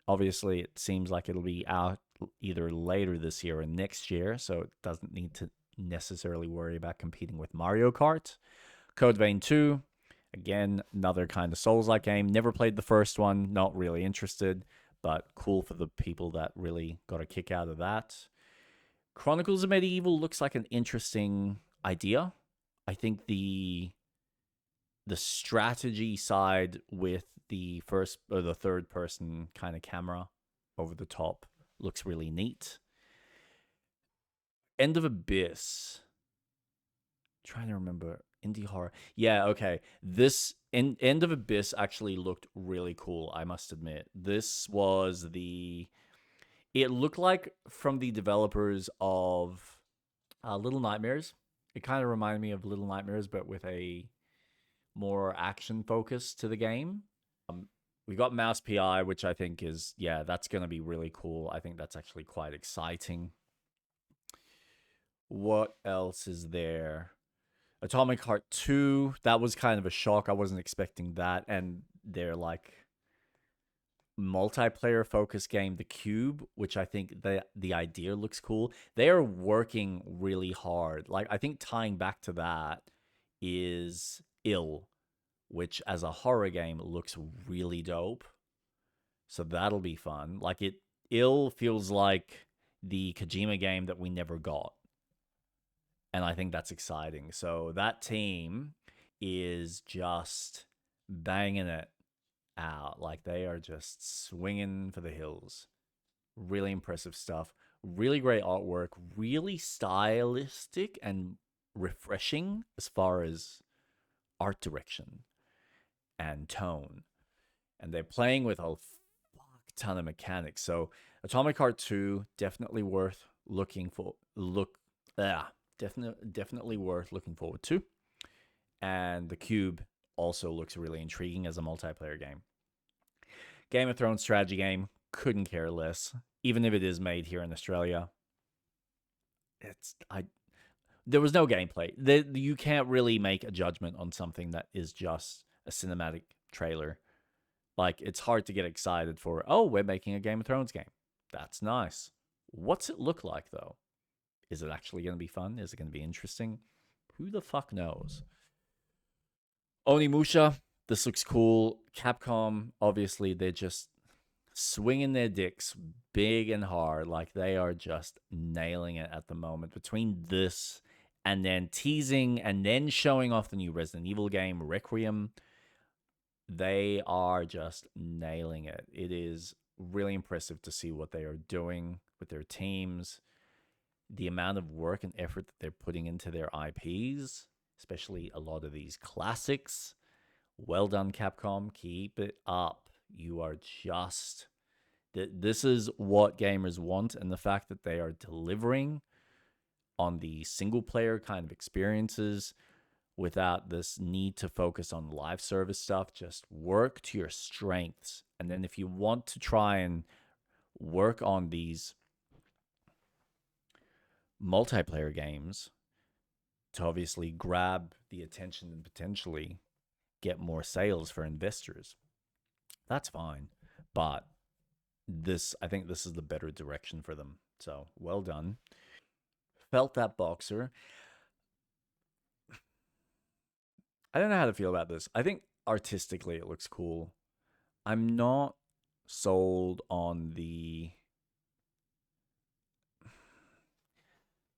Obviously, it seems like it'll be out either later this year or next year, so it doesn't need to necessarily worry about competing with Mario Kart. Code Vein 2, again, another kind of Souls-like game. Never played the first one, not really interested, but cool for the people that really got a kick out of that. Chronicles of Medieval looks like an interesting idea. I think the strategy side with the first or the third person kind of camera over the top looks really neat. End of Abyss. Trying to remember. Indie horror. Yeah, okay. This End of Abyss actually looked really cool, I must admit. This was it looked like from the developers of Little Nightmares. It kind of reminded me of Little Nightmares, but with a more action focus to the game. We got Mouse PI, which I think is, yeah, that's going to be really cool. I think that's actually quite exciting. What else is there? Atomic Heart 2, that was kind of a shock. I wasn't expecting that. And they're like multiplayer focused game, The Cube, which I think the idea looks cool. They are working really hard. Like, I think tying back to that is Ill, which as a horror game looks really dope. So that'll be fun. Like, Ill feels like the Kojima game that we never got. And I think that's exciting. So that team is just banging it out. Like, they are just swinging for the hills. Really impressive stuff. Really great artwork. Really stylistic and refreshing as far as art direction and tone. And they're playing with a fuck ton of mechanics. So Atomic Heart 2, definitely worth looking for. Definitely worth looking forward to. And The Cube also looks really intriguing as a multiplayer game. Game of Thrones strategy game, couldn't care less. Even if it is made here in Australia. There was no gameplay. You can't really make a judgment on something that is just a cinematic trailer. Like, it's hard to get excited for, oh, we're making a Game of Thrones game. That's nice. What's it look like, though? Is it actually going to be fun? Is it going to be interesting? Who the fuck knows? Onimusha, this looks cool. Capcom, obviously, they're just swinging their dicks big and hard. Like, they are just nailing it at the moment. Between this and then teasing and then showing off the new Resident Evil game, Requiem, they are just nailing it. It is really impressive to see what they are doing with their teams. the amount of work and effort that they're putting into their IPs, especially a lot of these classics. Well done, Capcom. Keep it up. You are just... This is what gamers want, and the fact that they are delivering on the single-player kind of experiences without this need to focus on live service stuff. Just work to your strengths. And then if you want to try and work on these multiplayer games to obviously grab the attention and potentially get more sales for investors, that's fine. But I think this is the better direction for them. So well done. Felt that Boxer. I don't know how to feel about this. I think artistically it looks cool. I'm not sold on the,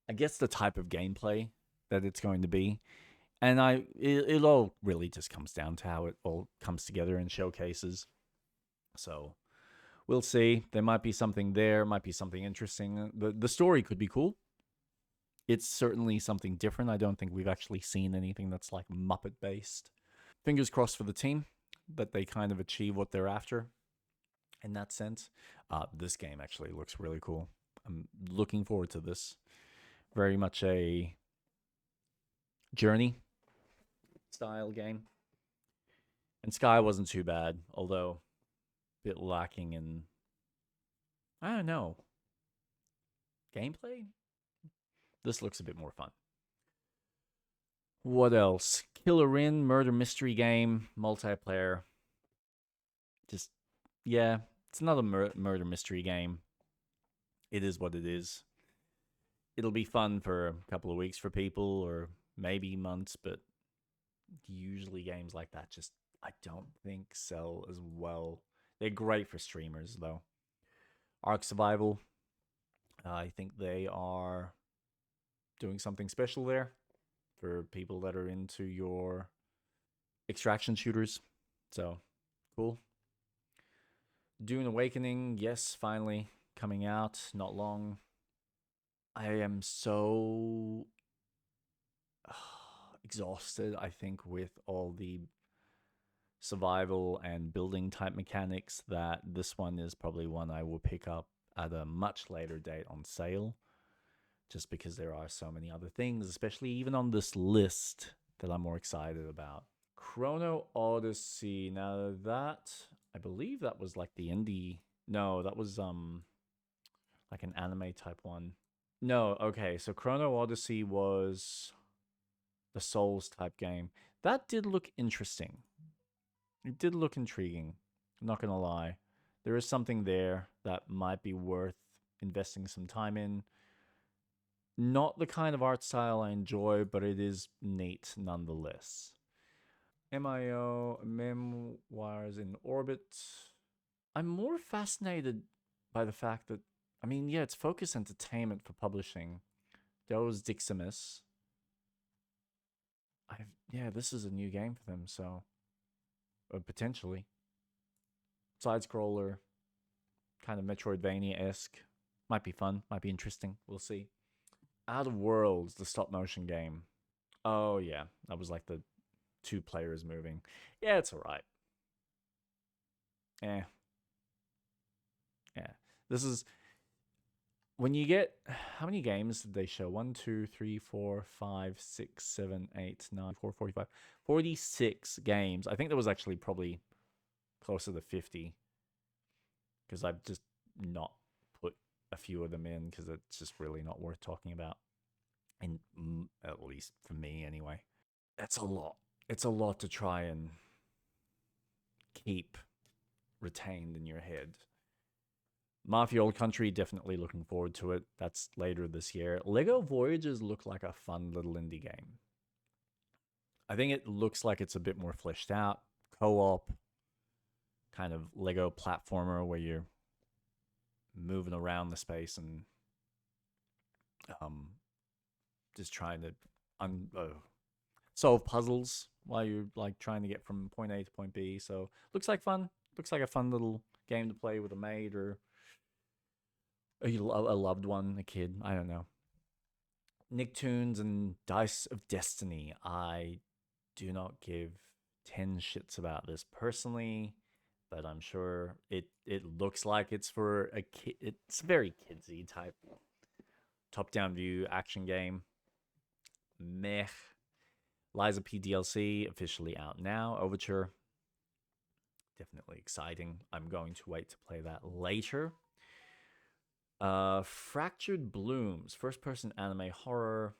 I guess, the type of gameplay that it's going to be. And it all really just comes down to how it all comes together in showcases. So we'll see. There might be something there, might be something interesting. The story could be cool. It's certainly something different. I don't think we've actually seen anything that's like Muppet-based. Fingers crossed for the team that they kind of achieve what they're after in that sense. This game actually looks really cool. I'm looking forward to this. Very much a Journey style game. And Sky wasn't too bad, although a bit lacking in, I don't know, gameplay? This looks a bit more fun. What else? Killer Inn, murder mystery game, multiplayer. Just, yeah, it's another murder mystery game. It is what it is. It'll be fun for a couple of weeks for people, or maybe months, but usually games like that just, I don't think, sell as well. They're great for streamers, though. Ark Survival, I think they are doing something special there for people that are into your extraction shooters. So, cool. Dune Awakening, yes, finally coming out, not long. I am so exhausted, I think, with all the survival and building type mechanics, that this one is probably one I will pick up at a much later date on sale, just because there are so many other things, especially even on this list, that I'm more excited about. Chrono Odyssey, now that, I believe that was like the indie, no, that was like an anime type one. No, okay, so Chrono Odyssey was the Souls type game. That did look interesting. It did look intriguing, I'm not gonna lie. There is something there that might be worth investing some time in. Not the kind of art style I enjoy, but it is neat nonetheless. MIO, Memoirs in Orbit. I'm more fascinated by the fact that, I mean, yeah, it's Focus Entertainment for publishing. Deus Diximus. Yeah, this is a new game for them, so potentially. Side-scroller, kind of Metroidvania-esque. Might be fun, might be interesting, we'll see. Outer Worlds, the stop-motion game. Oh, yeah, that was like the 2 players moving. Yeah, it's alright. Yeah. This is... When you get... How many games did they show? 1, 2, 3, 4, 5, 6, 7, 8, 9, 4, 45. 46 games. I think there was actually probably closer to 50. Because I've just not put a few of them in, because it's just really not worth talking about. And at least for me, anyway. That's a lot. It's a lot to try and keep retained in your head. Mafia Old Country, definitely looking forward to it. That's later this year. Lego Voyages look like a fun little indie game. I think it looks like it's a bit more fleshed out. Co-op, kind of Lego platformer where you're moving around the space and just trying to solve puzzles while you're like trying to get from point A to point B. So looks like fun. Looks like a fun little game to play with a mate or a loved one, a kid. I don't know. Nicktoons and Dice of Destiny. I do not give 10 shits about this personally, but I'm sure it looks like it's for a kid. It's very kidsy type top-down view action game. Meh. Liza P DLC officially out now. Overture. Definitely exciting. I'm going to wait to play that later. Fractured Blooms, first-person anime horror.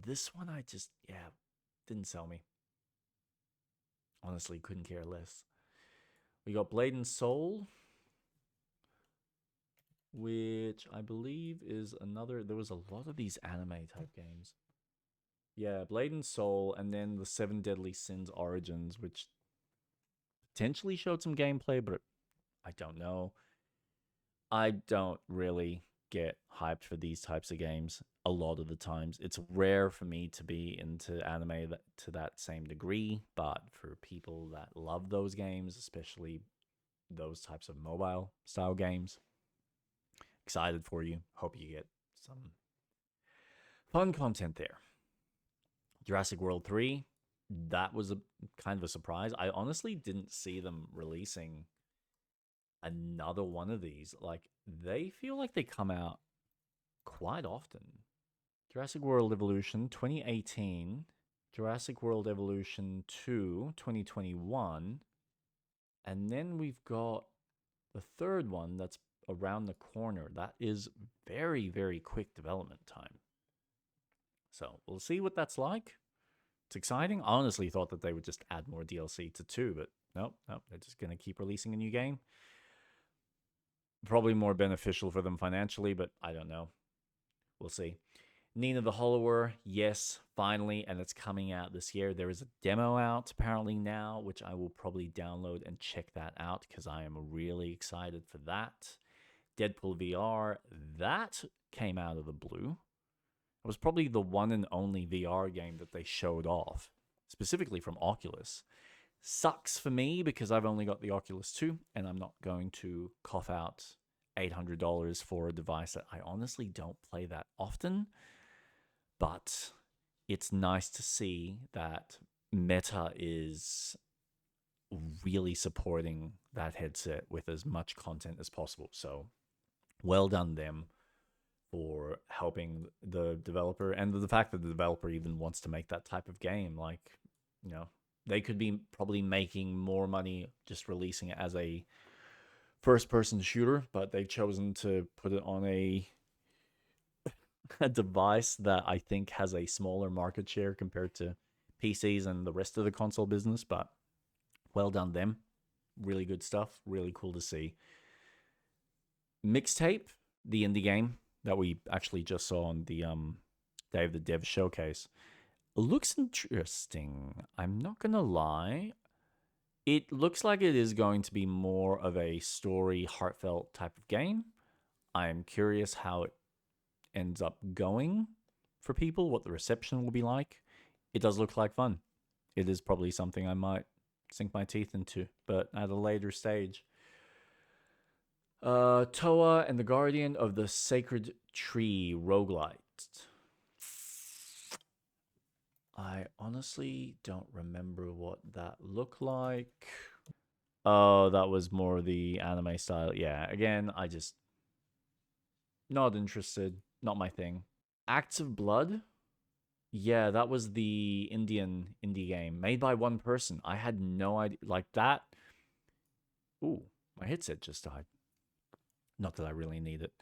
This one didn't sell me. Honestly, couldn't care less. We got Blade and Soul, which I believe is another... There was a lot of these anime type games. Yeah, Blade and Soul, and then the Seven Deadly Sins Origins, which potentially showed some gameplay, but I don't know. I don't really get hyped for these types of games a lot of the times. It's rare for me to be into anime to that same degree, but for people that love those games, especially those types of mobile style games, excited for you. Hope you get some fun content there. Jurassic World 3, that was a kind of a surprise. I honestly didn't see them releasing another one of these. Like, they feel like they come out quite often. Jurassic World Evolution 2018, Jurassic World Evolution 2 2021, and then we've got the third one that's around the corner. That is very, very quick development time. So we'll see what that's like. It's exciting. I honestly thought that they would just add more DLC to 2, but nope, they're just going to keep releasing a new game. Probably more beneficial for them financially, but I don't know. We'll see. Nina the Hollower, yes, finally, and it's coming out this year. There is a demo out apparently now, which I will probably download and check that out because I am really excited for that. Deadpool VR, that came out of the blue. It was probably the one and only VR game that they showed off, specifically from Oculus. Sucks for me because I've only got the Oculus 2 and I'm not going to cough out $800 for a device that I honestly don't play that often. But it's nice to see that Meta is really supporting that headset with as much content as possible. So well done them for helping the developer, and the fact that the developer even wants to make that type of game. Like, you know, they could be probably making more money just releasing it as a first-person shooter, but they've chosen to put it on a device that I think has a smaller market share compared to PCs and the rest of the console business. But well done them. Really good stuff. Really cool to see. Mixtape, the indie game that we actually just saw on the Day of the Dev showcase, looks interesting. I'm not gonna lie. It looks like it is going to be more of a story, heartfelt type of game. I'm curious how it ends up going for people, what the reception will be like. It does look like fun. It is probably something I might sink my teeth into, but at a later stage. Toa and the Guardian of the Sacred Tree roguelite. I honestly don't remember what that looked like. Oh, that was more the anime style. Yeah, again, I just... not interested. Not my thing. Acts of Blood? Yeah, that was the Indian indie game made by one person. I had no idea. Like that... Ooh, my headset just died. Not that I really need it.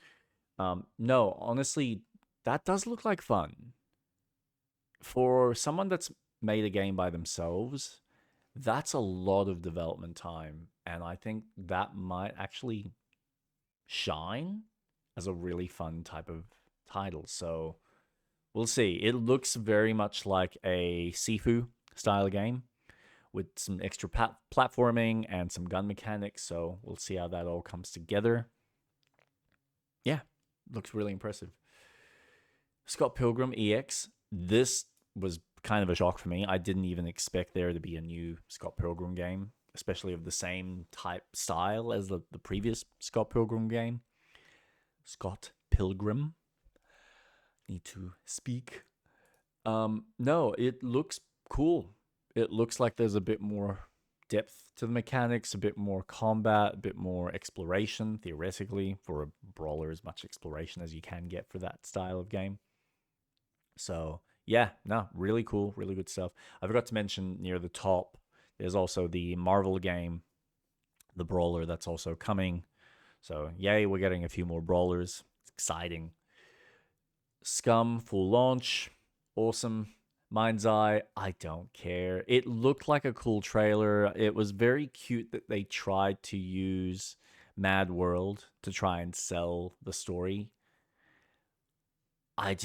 No, honestly, that does look like fun. For someone that's made a game by themselves, that's a lot of development time. And I think that might actually shine as a really fun type of title. So we'll see. It looks very much like a Sifu style game with some extra platforming and some gun mechanics. So we'll see how that all comes together. Yeah, looks really impressive. Scott Pilgrim EX. This was kind of a shock for me. I didn't even expect there to be a new Scott Pilgrim game, especially of the same type style as the previous Scott Pilgrim game. Scott Pilgrim. need to speak. No, it looks cool. It looks like there's a bit more depth to the mechanics, a bit more combat, a bit more exploration, theoretically, for a brawler, as much exploration as you can get for that style of game. So, yeah, no, really cool, really good stuff. I forgot to mention near the top, there's also the Marvel game, the brawler, that's also coming. So, yay, we're getting a few more brawlers. It's exciting. Scum, full launch. Awesome. Mind's Eye, I don't care. It looked like a cool trailer. It was very cute that they tried to use Mad World to try and sell the story. I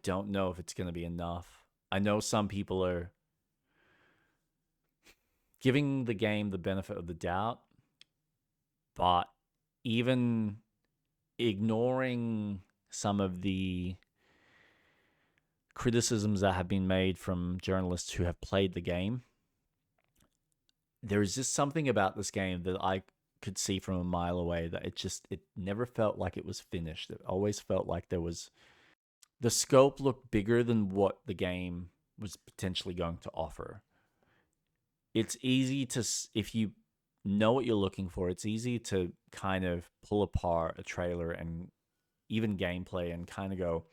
don't know if it's going to be enough. I know some people are giving the game the benefit of the doubt, but even ignoring some of the criticisms that have been made from journalists who have played the game, there is just something about this game that I could see from a mile away that it never felt like it was finished. It always felt like the scope looked bigger than what the game was potentially going to offer. It's easy to, if you know what you're looking for, it's easy to kind of pull apart a trailer and even gameplay and kind of go,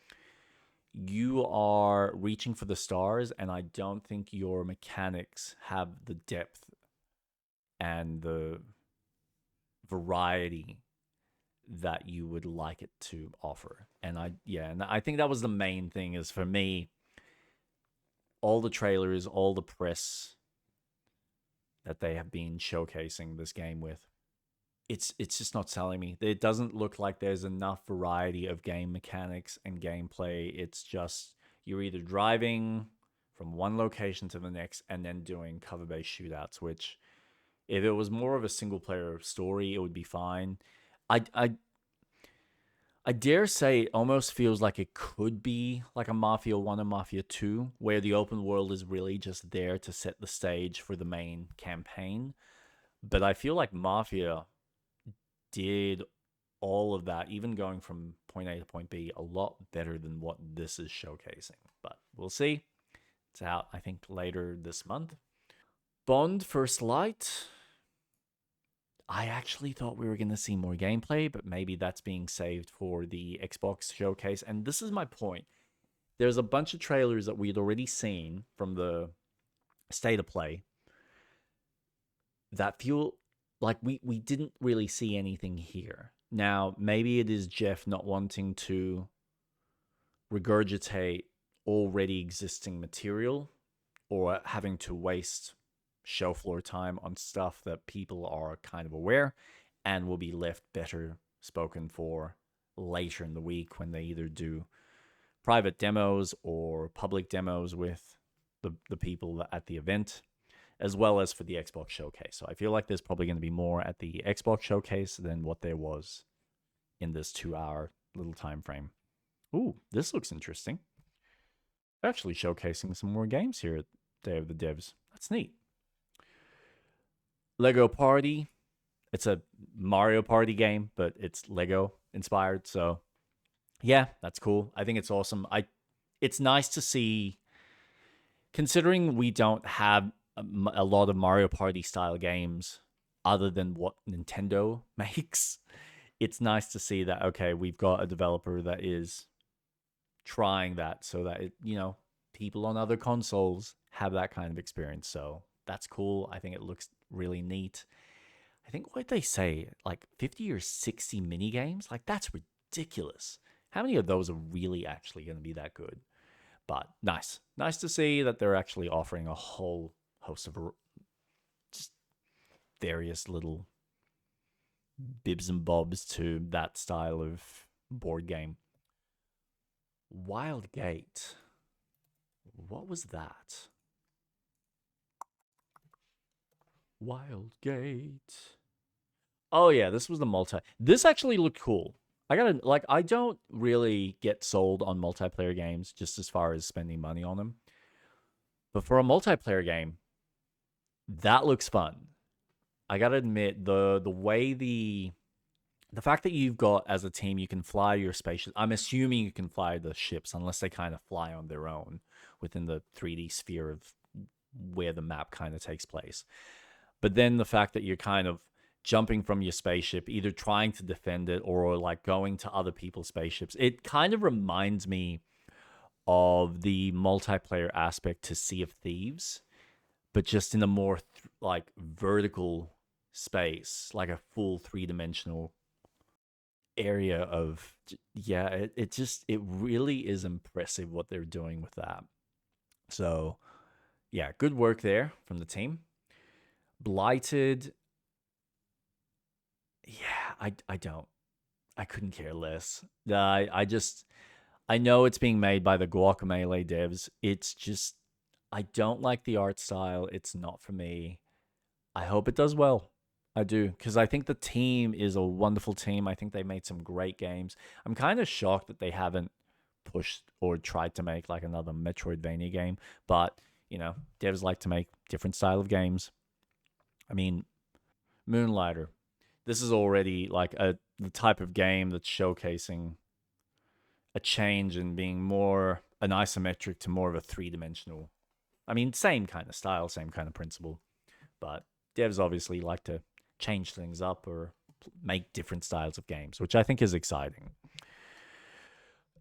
you are reaching for the stars, and I don't think your mechanics have the depth and the variety that you would like it to offer. And I think that was the main thing, is for me, all the trailers, all the press that they have been showcasing this game with, it's just not selling me. It doesn't look like there's enough variety of game mechanics and gameplay. It's just you're either driving from one location to the next and then doing cover-based shootouts, which if it was more of a single-player story, it would be fine. I dare say it almost feels like it could be like a Mafia 1 and Mafia 2, where the open world is really just there to set the stage for the main campaign. But I feel like Mafia did all of that, even going from point A to point B, a lot better than what this is showcasing. But we'll see. It's out, I think, later this month. Bond First Light. I actually thought we were going to see more gameplay, but maybe that's being saved for the Xbox showcase. And this is my point. There's a bunch of trailers that we'd already seen from the State of Play that feel like we didn't really see anything here. Now, maybe it is Jeff not wanting to regurgitate already existing material or having to waste show floor time on stuff that people are kind of aware and will be left better spoken for later in the week when they either do private demos or public demos with the people at the event, as well as for the Xbox showcase. So I feel like there's probably going to be more at the Xbox showcase than what there was in this 2-hour little time frame. Ooh, this looks interesting. They're actually showcasing some more games here at Day of the Devs. That's neat. Lego Party. It's a Mario Party game, but it's Lego inspired. So yeah, that's cool. I think it's awesome. It's nice to see, considering we don't have a lot of Mario Party style games other than what Nintendo makes. It's nice to see that, okay, we've got a developer that is trying that so that, people on other consoles have that kind of experience. So that's cool. I think it looks really neat. I think what they say, like 50 or 60 mini games, like that's ridiculous. How many of those are really actually going to be that good? But nice to see that they're actually offering a whole host of just various little bibs and bobs to that style of board game. Wildgate. What was that? Wildgate. Oh yeah, this was the multi. This actually looked cool. I don't really get sold on multiplayer games just as far as spending money on them. But for a multiplayer game, that looks fun. I gotta admit, the way the the fact that you've got, as a team, you can fly your spaceships. I'm assuming you can fly the ships unless they kind of fly on their own within the 3D sphere of where the map kind of takes place. But then the fact that you're kind of jumping from your spaceship, either trying to defend it or like going to other people's spaceships, it kind of reminds me of the multiplayer aspect to Sea of Thieves, but just in a more like vertical space, like a full 3-dimensional area of, yeah, it really is impressive what they're doing with that. So yeah, good work there from the team. Blighted, yeah, I couldn't care less. I know it's being made by the Guacamelee devs. It's just, I don't like the art style. It's not for me. I hope it does well. I do, because I think the team is a wonderful team. I think they made some great games. I'm kind of shocked that they haven't pushed or tried to make like another Metroidvania game. But, you know, devs like to make different style of games. I mean, Moonlighter. This is already like the type of game that's showcasing a change in being more an isometric to more of a 3-dimensional. I mean, same kind of style, same kind of principle. But devs obviously like to change things up or make different styles of games, which I think is exciting.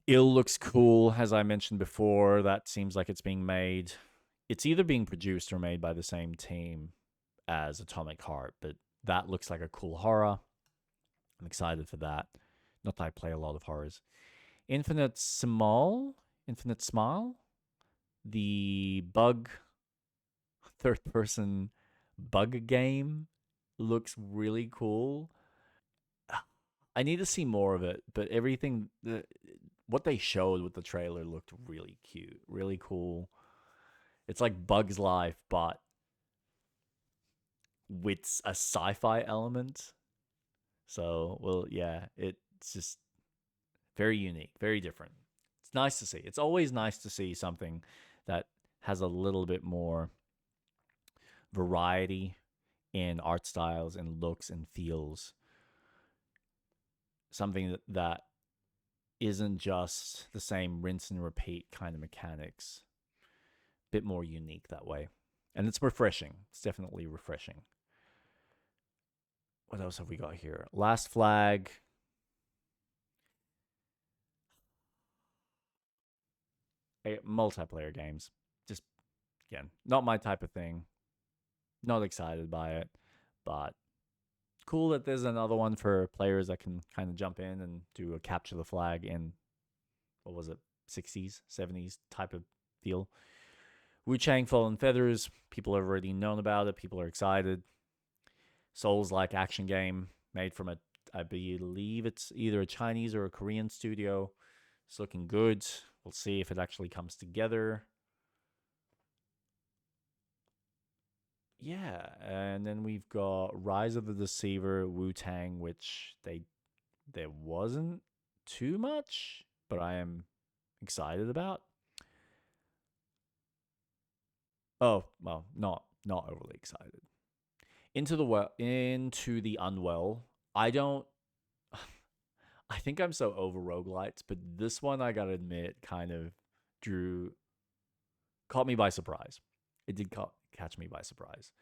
Ill looks cool, as I mentioned before. That seems like it's being made. It's either being produced or made by the same team as Atomic Heart, but that looks like a cool horror. I'm excited for that. Not that I play a lot of horrors. Infinite Smile, the bug, third-person bug game, looks really cool. I need to see more of it, but everything, what they showed with the trailer looked really cute, really cool. It's like Bug's Life, but with a sci-fi element. So, well, yeah, it's just very unique, very different. It's nice to see. It's always nice to see something that has a little bit more variety in art styles and looks and feels. Something that isn't just the same rinse and repeat kind of mechanics. Bit more unique that way. And it's refreshing. It's definitely refreshing. What else have we got here? Last Flag. Multiplayer games. Just, again, not my type of thing. Not excited by it. But cool that there's another one for players that can kind of jump in and do a capture the flag in, what was it, 60s, 70s type of feel. Wu-Chang Fallen Feathers, people have already known about it. People are excited. Souls-like action game made from I believe it's either a Chinese or a Korean studio. It's looking good. We'll see if it actually comes together. Yeah, and then we've got Rise of the Deceiver, Wu-Tang, which there wasn't too much, but I am excited about. Oh, well, not overly excited. Into the Unwell. I think I'm so over roguelites, but this one, I gotta admit, kind of caught me by surprise. It did catch me by surprise.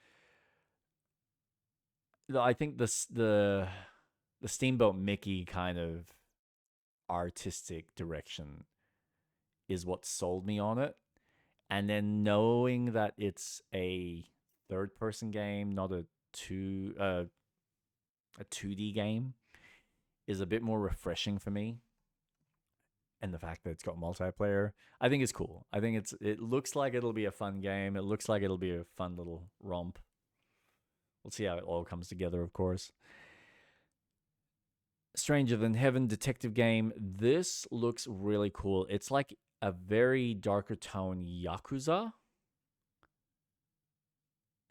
I think the Steamboat Mickey kind of artistic direction is what sold me on it. And then knowing that it's a third-person game, not a 2D game, is a bit more refreshing for me. And the fact that it's got multiplayer, I think it's cool. I think it looks like it'll be a fun game. It looks like it'll be a fun little romp. We'll see how it all comes together, of course. Stranger Than Heaven detective game. This looks really cool. It's like a very darker tone Yakuza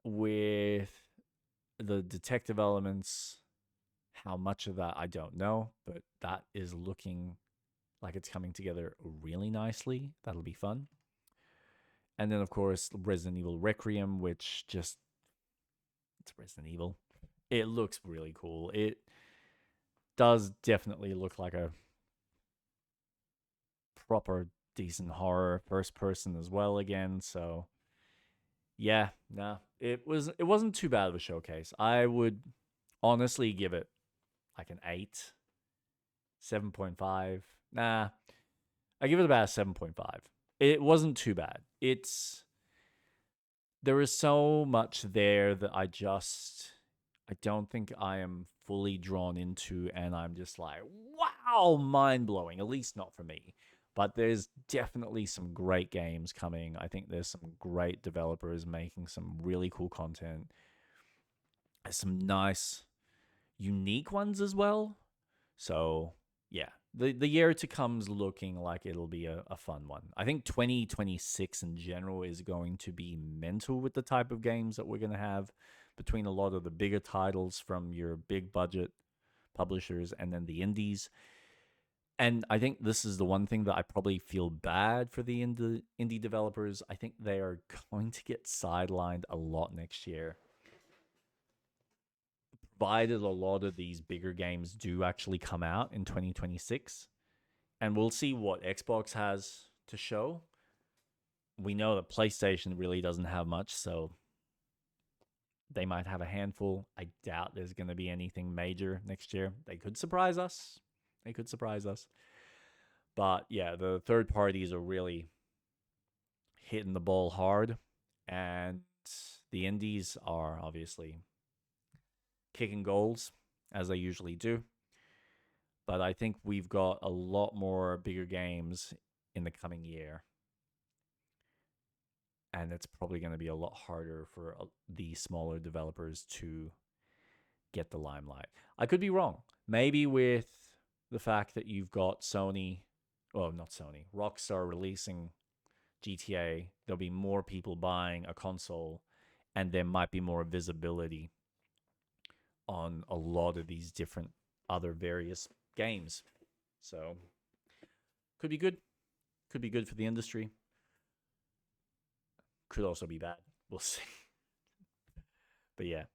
with the detective elements. How much of that, I don't know, but that is looking like it's coming together really nicely. That'll be fun. And then, of course, Resident Evil Requiem, which just, it's Resident Evil. It looks really cool. It does definitely look like a proper decent horror first person as well again. So yeah, nah, it wasn't too bad of a showcase. I would honestly give it like an 8, 7.5. Nah, I give it about a 7.5. It wasn't too bad. There is so much there that I don't think I am fully drawn into, and I'm just like, wow, mind-blowing, at least not for me. But there's definitely some great games coming. I think there's some great developers making some really cool content. There's some nice, unique ones as well. So, yeah, the year to come's looking like it'll be a fun one. I think 2026 in general is going to be mental with the type of games that we're going to have between a lot of the bigger titles from your big budget publishers and then the indies. And I think this is the one thing that I probably feel bad for the indie developers. I think they are going to get sidelined a lot next year, provided a lot of these bigger games do actually come out in 2026. And we'll see what Xbox has to show. We know that PlayStation really doesn't have much, so they might have a handful. I doubt there's going to be anything major next year. They could surprise us. But yeah, the third parties are really hitting the ball hard. And the indies are obviously kicking goals, as they usually do. But I think we've got a lot more bigger games in the coming year. And it's probably going to be a lot harder for the smaller developers to get the limelight. I could be wrong. Maybe with the fact that you've got Rockstar releasing GTA, there'll be more people buying a console, and there might be more visibility on a lot of these different other various games. So, could be good. Could be good for the industry. Could also be bad. We'll see. But yeah,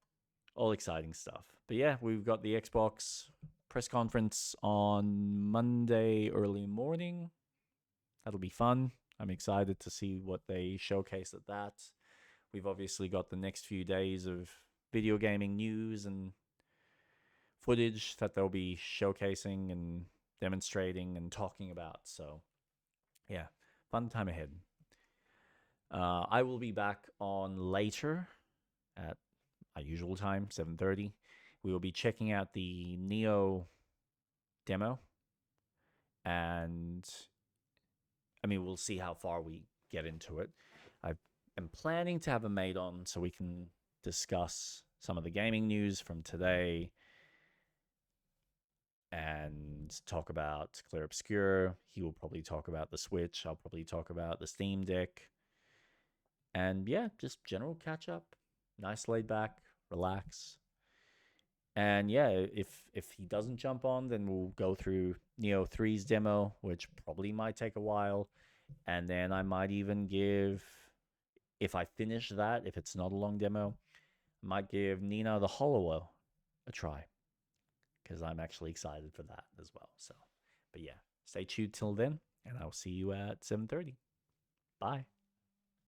all exciting stuff. But yeah, we've got the Xbox press conference on Monday early morning. That'll be fun. I'm excited to see what they showcase at that. We've obviously got the next few days of video gaming news and footage that they'll be showcasing and demonstrating and talking about. So yeah, fun time ahead. I will be back on later at our usual time, 7:30. We will be checking out the Neo demo. And I mean, we'll see how far we get into it. I am planning to have a mate on so we can discuss some of the gaming news from today and talk about Clear Obscure. He will probably talk about the Switch. I'll probably talk about the Steam Deck. And yeah, just general catch up. Nice laid back, relax. And yeah, if he doesn't jump on, then we'll go through Neo 3's demo, which probably might take a while. And then I might even give, if I finish that, if it's not a long demo, I might give Nina the Hollow a try. Because I'm actually excited for that as well. So, but yeah, stay tuned till then, and I'll see you at 7:30. Bye.